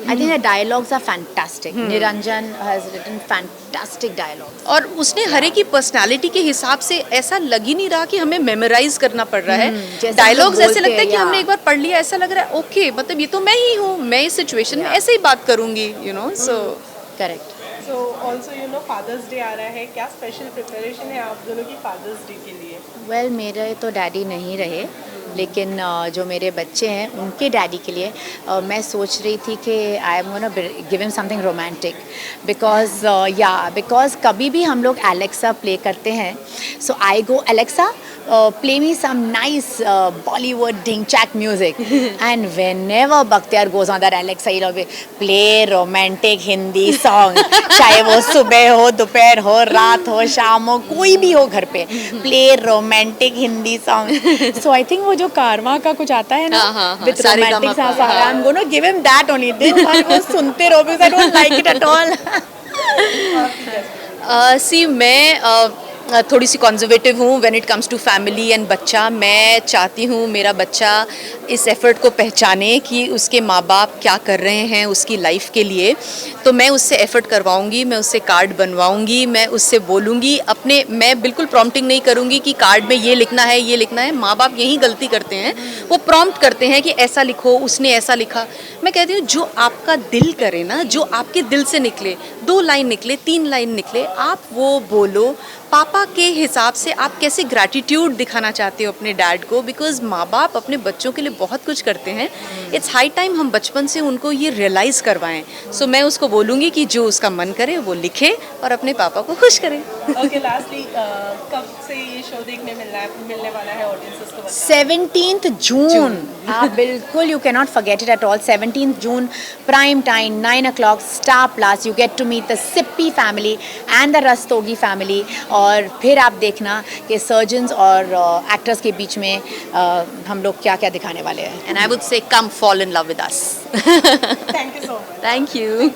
I think the dialogues are fantastic. Niranjan has written fantastic dialogues. और उसने हर एक की पर्सनालिटी के हिसाब से ऐसा लग ही नहीं रहा कि हमें मेमोराइज करना पड़ रहा है। डायलॉग्स ऐसे लगता है कि हमने एक बार पढ़ लिया, ऐसा लग रहा है ओके, मतलब ये तो मैं ही हूँ, मैं इस सिचुएशन में ऐसे ही बात करूँगी, so correct. So also Father's Day आ रहा है, क्या स्पेशल प्रिपरेशन है आप दोनों की फादर्स डे के लिए? वेल, मेरे तो डैडी नहीं रहे, लेकिन जो मेरे बच्चे हैं उनके डैडी के लिए मैं सोच रही थी कि आई am gonna give him something romantic, because कभी भी हम लोग एलेक्सा प्ले करते हैं, so I go Alexa play me some nice Bollywood ding-chak music, and whenever Bakhtiyar goes on that Alexa, play romantic Hindi song, चाहे वो सुबह हो, दोपहर हो, रात हो, शाम हो, कोई भी हो घर पे, play romantic Hindi song. So I think वो जो कारवा का कुछ आता है ना, with romantic songs, I'm gonna give him that only. दिन भर वो सुनते रहो, because I don't like it at all. See मैं थोड़ी सी कंजर्वेटिव हूँ when it comes to family and बच्चा। मैं चाहती हूँ मेरा बच्चा इस एफ़र्ट को पहचाने कि उसके माँ बाप क्या कर रहे हैं उसकी लाइफ के लिए। तो मैं उससे एफ़र्ट करवाऊँगी, मैं उससे कार्ड बनवाऊँगी, मैं उससे बोलूँगी मैं बिल्कुल प्रॉम्प्टिंग नहीं करूँगी कि कार्ड में ये लिखना है ये लिखना है। माँ बाप यही गलती करते हैं, वो प्रॉम्प्ट करते हैं कि ऐसा लिखो, उसने ऐसा लिखा। मैं कहती हूँ जो आपका दिल करे ना, जो आपके दिल से निकले, 2 लाइन निकले, 3 लाइन निकले, आप वो बोलो। पापा के हिसाब से आप कैसे ग्रैटिट्यूड दिखाना चाहते हो अपने डैड को, बिकॉज माँ बाप अपने बच्चों के लिए बहुत कुछ करते हैं। इट्स हाई टाइम हम बचपन से उनको ये रियलाइज़ करवाएं। सो मैं उसको बोलूँगी कि जो उसका मन करे वो लिखे और अपने पापा को खुश करे। ओके, लास्टली कब से ये शो देखने मिलने वाला है ऑडियंसेस को? 17th June. आप बिल्कुल, you can not forget it at all. 17th June prime time 9 o'clock Star Plus. You get to meet the Sippy family and the Rastogi family. और फिर आप देखना कि सर्जन्स और एक्टर्स के बीच में हम लोग क्या क्या दिखाने वाले हैं। And I would say come fall in love with us. Thank you so much. Thank you.